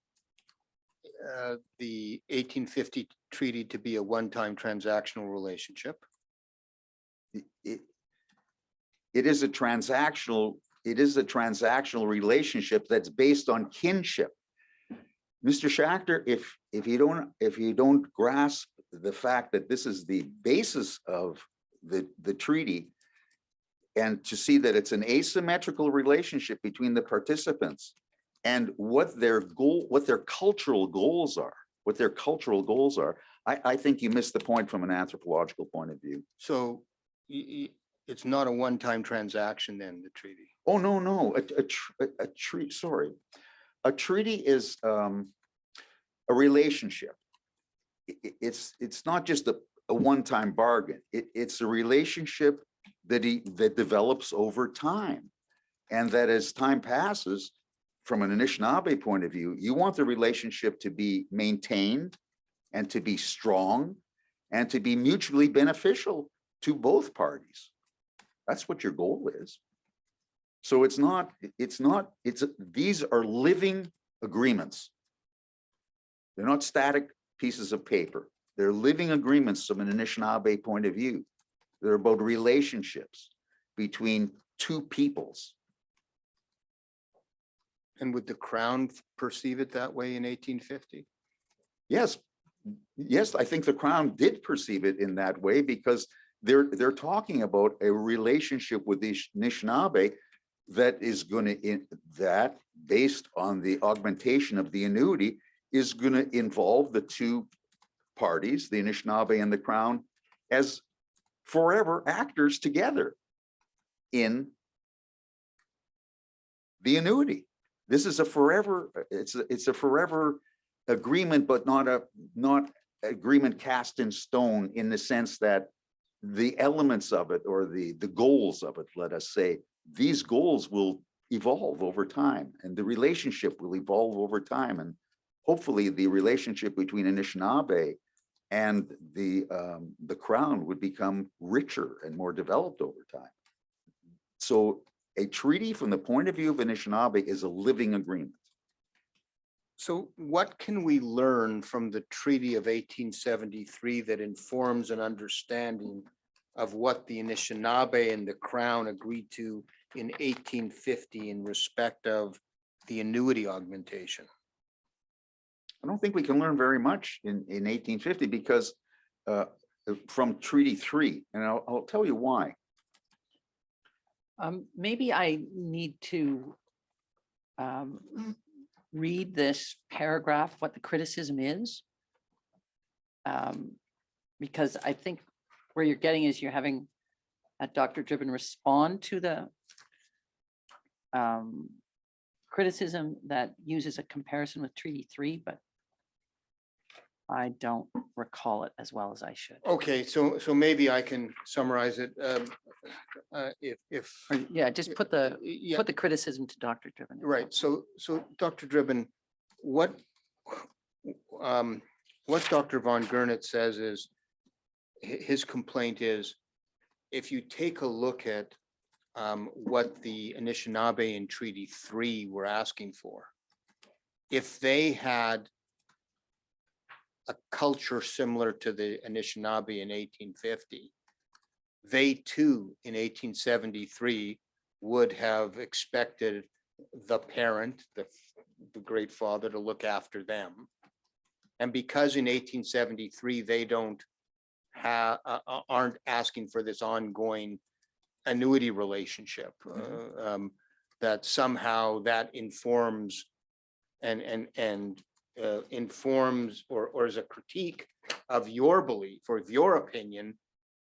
Speaker 1: the 1850 treaty to be a one-time transactional relationship?
Speaker 5: it is a transactional relationship that's based on kinship. Mr. Schachter, if you don't grasp the fact that this is the basis of the treaty, and to see that it's an asymmetrical relationship between the participants and what their cultural goals are, I think you missed the point from an anthropological point of view.
Speaker 1: So it's not a one-time transaction then, the treaty?
Speaker 5: Oh, no, sorry. A treaty is a relationship. It's not just a one-time bargain. It's a relationship that develops over time. And that as time passes, from an Anishinaabe point of view, you want the relationship to be maintained and to be strong and to be mutually beneficial to both parties. That's what your goal is. So these are living agreements. They're not static pieces of paper. They're living agreements from an Anishinaabe point of view. They're about relationships between two peoples.
Speaker 1: And would the Crown perceive it that way in 1850?
Speaker 5: Yes, I think the Crown did perceive it in that way, because they're talking about a relationship with the Anishinaabe that is going to, that based on the augmentation of the annuity, is going to involve the two parties, the Anishinaabe and the Crown, as forever actors together in the annuity. This is a forever, it's a forever agreement, but not agreement cast in stone, in the sense that the elements of it, or the goals of it, let us say, these goals will evolve over time, and the relationship will evolve over time, and hopefully the relationship between Anishinaabe and the Crown would become richer and more developed over time. So a treaty, from the point of view of Anishinaabe, is a living agreement.
Speaker 1: So what can we learn from the Treaty of 1873 that informs an understanding of what the Anishinaabe and the Crown agreed to in 1850 in respect of the annuity augmentation?
Speaker 5: I don't think we can learn very much in 1850, because from Treaty 3, and I'll tell you why.
Speaker 7: Maybe I need to read this paragraph, what the criticism is. Because I think where you're getting is you're having Dr. Driben respond to the criticism that uses a comparison with Treaty 3, but I don't recall it as well as I should.
Speaker 1: Okay, so maybe I can summarize it. If
Speaker 7: Yeah, just put the
Speaker 1: yeah,
Speaker 7: criticism to Dr. Driben.
Speaker 1: right. So Dr. Driben, what Dr. Von Gernert says is, his complaint is, if you take a look at what the Anishinaabe in Treaty 3 were asking for, if they had a culture similar to the Anishinaabe in 1850, they too in 1873 would have expected the parent, the great father, to look after them. And because in 1873 they aren't asking for this ongoing annuity relationship, that somehow that informs informs or is a critique of your belief or of your opinion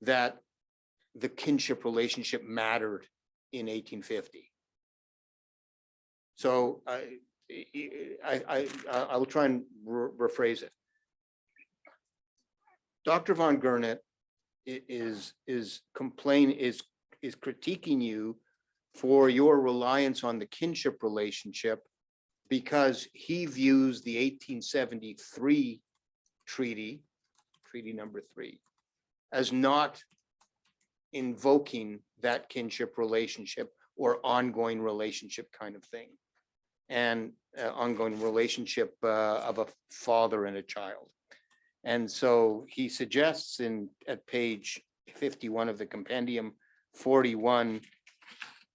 Speaker 1: that the kinship relationship mattered in 1850. So I will try and rephrase it. Dr. Von Gernert is critiquing you for your reliance on the kinship relationship, because he views the 1873 treaty number 3, as not invoking that kinship relationship or ongoing relationship kind of thing, and ongoing relationship of a father and a child. And so he suggests at page 51 of the compendium, 41,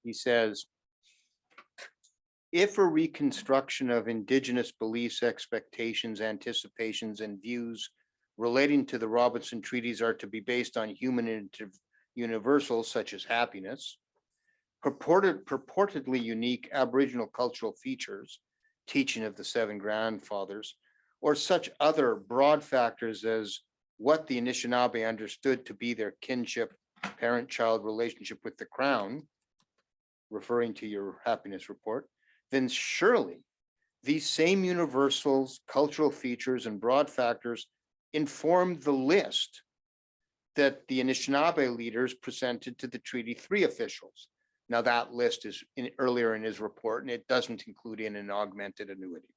Speaker 1: he says, if a reconstruction of Indigenous beliefs, expectations, anticipations, and views relating to the Robinson treaties are to be based on human universals such as happiness, purportedly unique Aboriginal cultural features, teaching of the 7 grandfathers, or such other broad factors as what the Anishinaabe understood to be their kinship, parent-child relationship with the Crown, referring to your happiness report, then surely these same universals, cultural features, and broad factors informed the list that the Anishinaabe leaders presented to the Treaty 3 officials. Now that list is earlier in his report, and it doesn't include in an augmented annuity.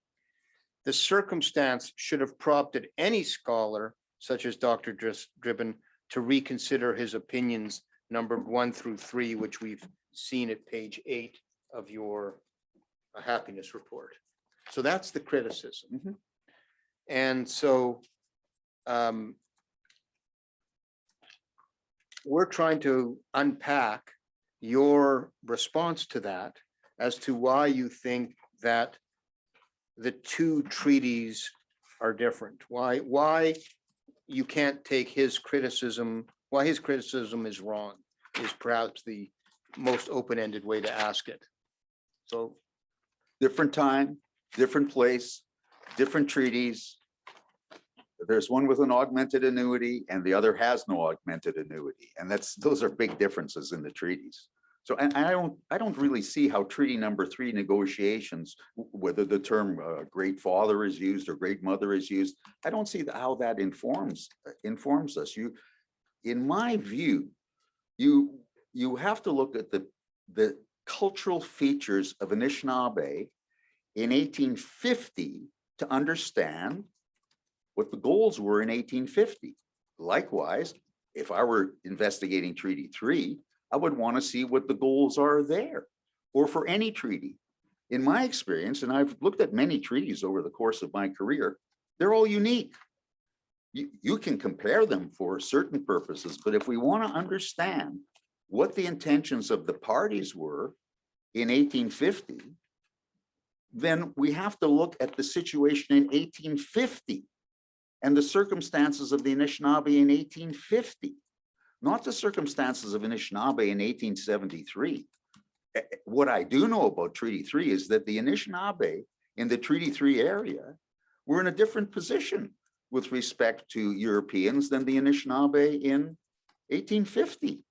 Speaker 1: The circumstance should have prompted any scholar, such as Dr. Driben, to reconsider his opinions numbered 1 through 3, which we've seen at page 8 of your happiness report. So that's the criticism. And so we're trying to unpack your response to that as to why you think that the two treaties are different, why you can't take his criticism, why his criticism is wrong, is perhaps the most open-ended way to ask it. So
Speaker 5: Different time, different place, different treaties. There's one with an augmented annuity and the other has no augmented annuity. And those are big differences in the treaties. So, and I don't really see how treaty number 3 negotiations, whether the term great father is used or great mother is used, I don't see how that informs us. In my view, you have to look at the cultural features of Anishinaabe in 1850 to understand what the goals were in 1850. Likewise, if I were investigating Treaty 3, I would want to see what the goals are there, or for any treaty. In my experience, and I've looked at many treaties over the course of my career, they're all unique. You can compare them for certain purposes, but if we want to understand what the intentions of the parties were in 1850, then we have to look at the situation in 1850 and the circumstances of the Anishinaabe in 1850, not the circumstances of Anishinaabe in 1873. What I do know about Treaty 3 is that the Anishinaabe in the Treaty 3 area were in a different position with respect to Europeans than the Anishinaabe in 1850.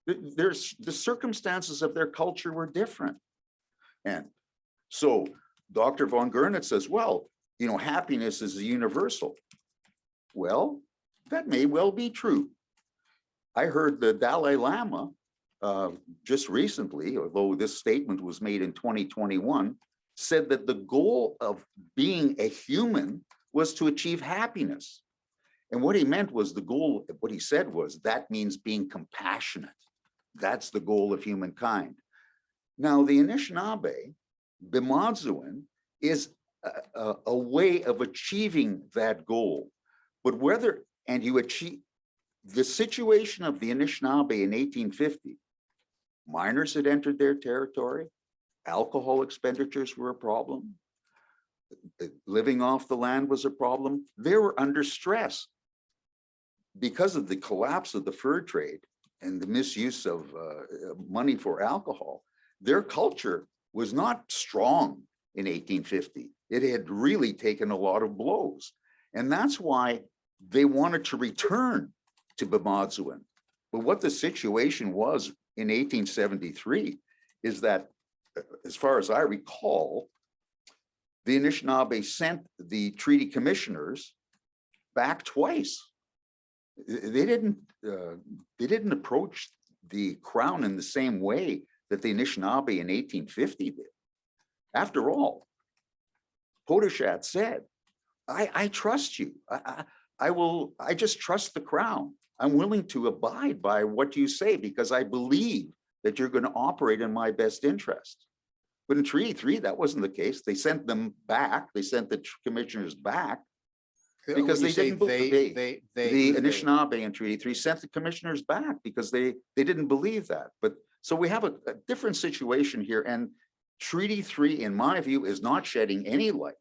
Speaker 5: The circumstances of their culture were different. And so Dr. von Gernert says, well, you know, happiness is universal. Well, that may well be true. I heard the Dalai Lama just recently, although this statement was made in 2021, said that the goal of being a human was to achieve happiness. And what he meant was the goal, what he said was, that means being compassionate. That's the goal of humankind. Now, the Anishinaabe, Bimazuin, is a way of achieving that goal. But whether, and you achieve, the situation of the Anishinaabe in 1850, miners had entered their territory, alcohol expenditures were a problem, living off the land was a problem. They were under stress because of the collapse of the fur trade and the misuse of money for alcohol. Their culture was not strong in 1850. It had really taken a lot of blows. And that's why they wanted to return to Bimazuin. But what the situation was in 1873 is that, as far as I recall, the Anishinaabe sent the treaty commissioners back twice. They didn't approach the crown in the same way that the Anishinaabe in 1850 did. After all, Potoshat said, I trust you. I just trust the crown. I'm willing to abide by what you say because I believe that you're going to operate in my best interest. But in Treaty 3, that wasn't the case. They sent them back. They sent the commissioners back because they didn't believe. The Anishinaabe in Treaty 3 sent the commissioners back because they didn't believe that. But so we have a different situation here. And Treaty 3, in my view, is not shedding any light,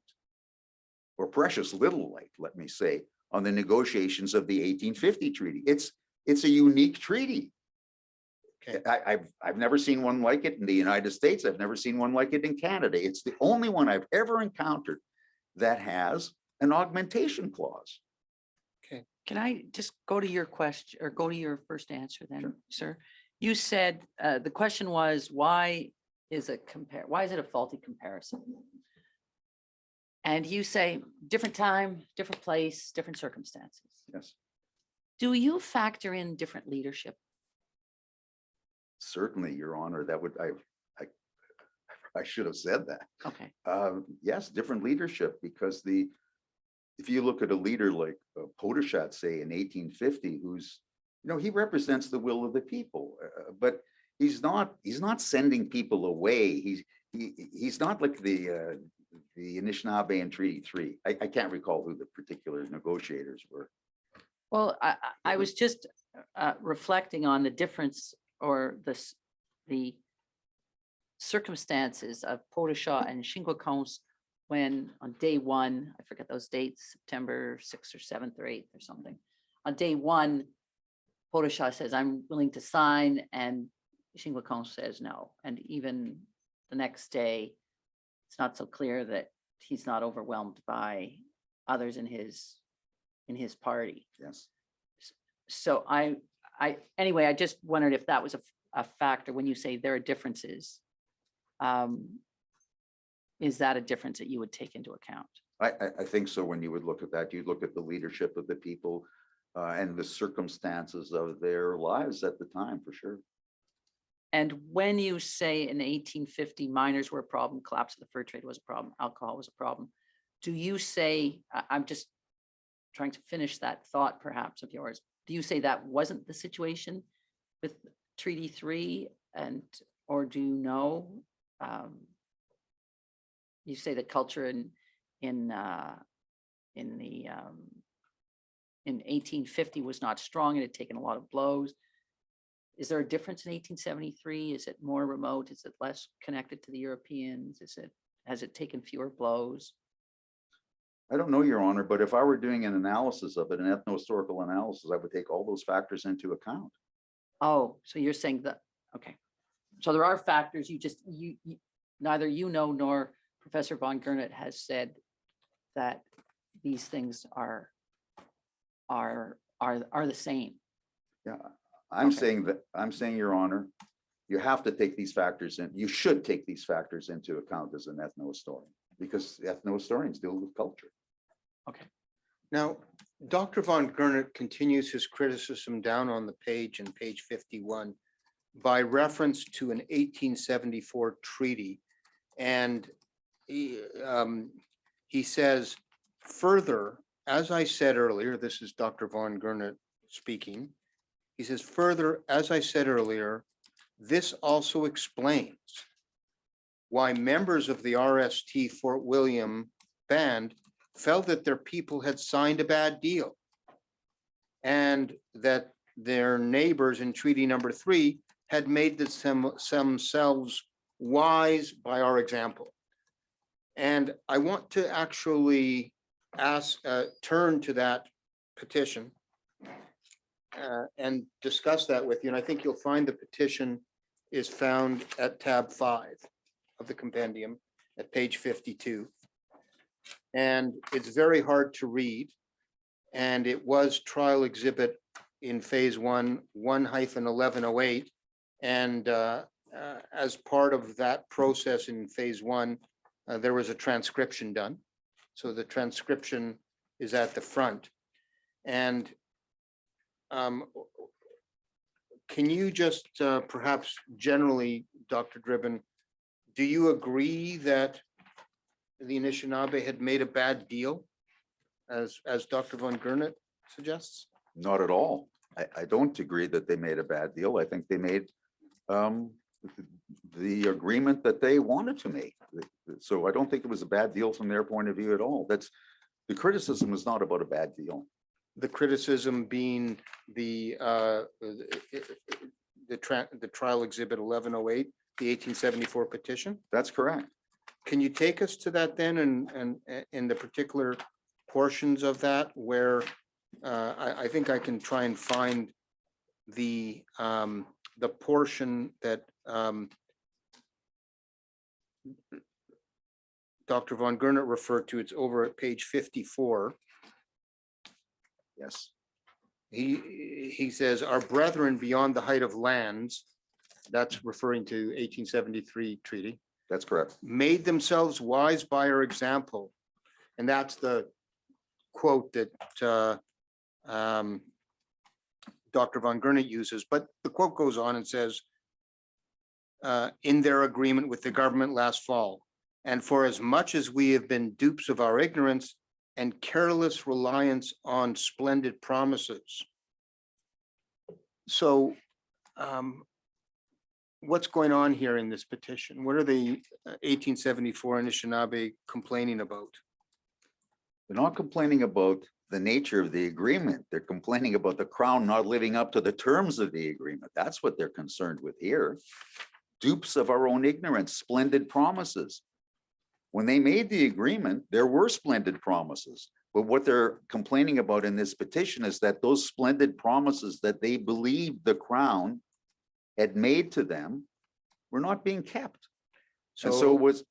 Speaker 5: or precious little light, let me say, on the negotiations of the 1850 treaty. It's a unique treaty.
Speaker 1: Okay.
Speaker 5: I've never seen one like it in the United States. I've never seen one like it in Canada. It's the only one I've ever encountered that has an augmentation clause.
Speaker 7: Can I just go to your question or go to your first answer then,
Speaker 5: Sure.
Speaker 7: sir? You said the question was, why is it a faulty comparison? And you say different time, different place, different circumstances.
Speaker 5: Yes,
Speaker 7: Do you factor in different leadership?
Speaker 5: certainly, Your Honor. That would I should have said that.
Speaker 7: Okay.
Speaker 5: Yes, different leadership, because if you look at a leader like Potoshat, say in 1850, who's, you know, he represents the will of the people, but he's not sending people away. He's not like the Anishinaabe in Treaty 3. I can't recall who the particular negotiators were.
Speaker 7: Well, I was just reflecting on the difference or the circumstances of Potoshat and Shinglekons when on day one, I forget those dates, September 6th or 7th or 8th or something. On day one, Potoshat says, I'm willing to sign, and Shinglekons says no. And even the next day, it's not so clear that he's not overwhelmed by others in his party.
Speaker 5: Yes.
Speaker 7: So anyway, I just wondered if that was a factor when you say there are differences. Is that a difference that you would take into account?
Speaker 5: I think so. When you would look at that, you look at the leadership of the people and the circumstances of their lives at the time, for sure.
Speaker 7: And when you say in 1850 miners were a problem, collapse of the fur trade was a problem, alcohol was a problem, do you say, I'm just trying to finish that thought perhaps of yours, do you say that wasn't the situation with Treaty 3 or do you know? You say that culture in 1850 was not strong and had taken a lot of blows. Is there a difference in 1873? Is it more remote? Is it less connected to the Europeans? Has it taken fewer blows?
Speaker 5: I don't know, Your Honor, but if I were doing an analysis of it, an ethno-historical analysis, I would take all those factors into account.
Speaker 7: Oh, so you're saying that, okay. So there are factors you neither you know nor Professor von Gernot has said that these things are the same.
Speaker 5: Yeah, I'm
Speaker 7: Okay.
Speaker 5: saying, Your Honor, you have to take these factors in. You should take these factors into account as an ethno-historian, because ethno-historians deal with culture.
Speaker 7: Okay.
Speaker 1: Now, Dr. von Gernot continues his criticism down on the page in page 51 by reference to an 1874 treaty. And he says, further, as I said earlier, this is Dr. von Gernot speaking. He says, further, as I said earlier, this also explains why members of the RST Fort William band felt that their people had signed a bad deal and that their neighbors in Treaty Number 3 had made themselves wise by our example. And I want to actually turn to that petition and discuss that with you. And I think you'll find the petition is found at tab 5 of the compendium at page 52. And it's very hard to read. And it was trial exhibit in phase 1-1108. And as part of that process in phase 1, there was a transcription done. So the transcription is at the front. And can you just perhaps generally, Dr. Driben, do you agree that the Anishinaabe had made a bad deal, as Dr. von Gernot suggests?
Speaker 5: Not at all. I don't agree that they made a bad deal. I think they made the agreement that they wanted to make. So I don't think it was a bad deal from their point of view at all. The criticism is not about a bad deal.
Speaker 1: The criticism being the trial exhibit 1108, the 1874 petition.
Speaker 5: That's correct.
Speaker 1: Can you take us to that then, and in the particular portions of that where I think I can try and find the portion that Dr. von Gernot referred to. It's over at page 54.
Speaker 5: Yes.
Speaker 1: He says, our brethren beyond the height of lands, that's referring to 1873 treaty,
Speaker 5: That's correct.
Speaker 1: made themselves wise by our example. And that's the quote that Dr. von Gernot uses. But the quote goes on and says, in their agreement with the government last fall, and for as much as we have been dupes of our ignorance and careless reliance on splendid promises. So what's going on here in this petition? What are the 1874 Anishinaabe complaining about?
Speaker 5: They're not complaining about the nature of the agreement. They're complaining about the Crown not living up to the terms of the agreement. That's what they're concerned with here. Dupes of our own ignorance, splendid promises. When they made the agreement, there were splendid promises. But what they're complaining about in this petition is that those splendid promises that they believed the Crown had made to them were not being kept. And so it was,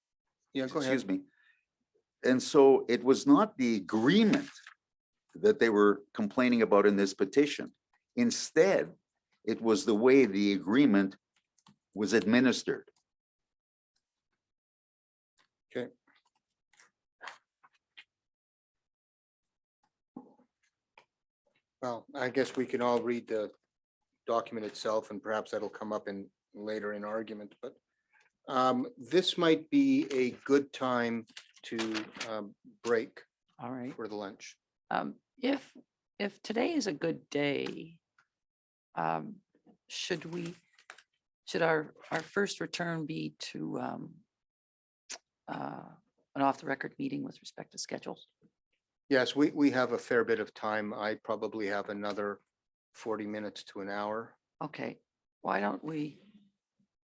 Speaker 1: yeah, go ahead.
Speaker 5: excuse me. And so it was not the agreement that they were complaining about in this petition. Instead, it was the way the agreement was administered.
Speaker 1: Okay. Well, I guess we can all read the document itself and perhaps that'll come up in later in argument, but this might be a good time to break
Speaker 7: All right.
Speaker 1: for the lunch.
Speaker 7: If today is a good day, should our first return be to an off-the-record meeting with respect to schedules?
Speaker 1: Yes, we have a fair bit of time. I probably have another 40 minutes to an hour.
Speaker 7: Okay, why don't we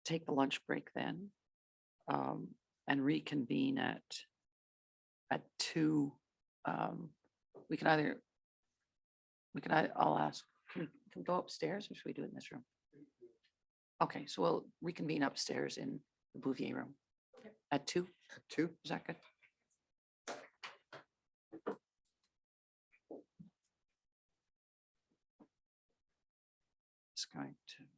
Speaker 7: take the lunch break then? And reconvene at 2. We can either, I'll ask, can we go upstairs or should we do it in this room? Okay, so we'll reconvene upstairs in the Bouvier room at 2.
Speaker 1: At 2?
Speaker 7: Is that good? It's going to.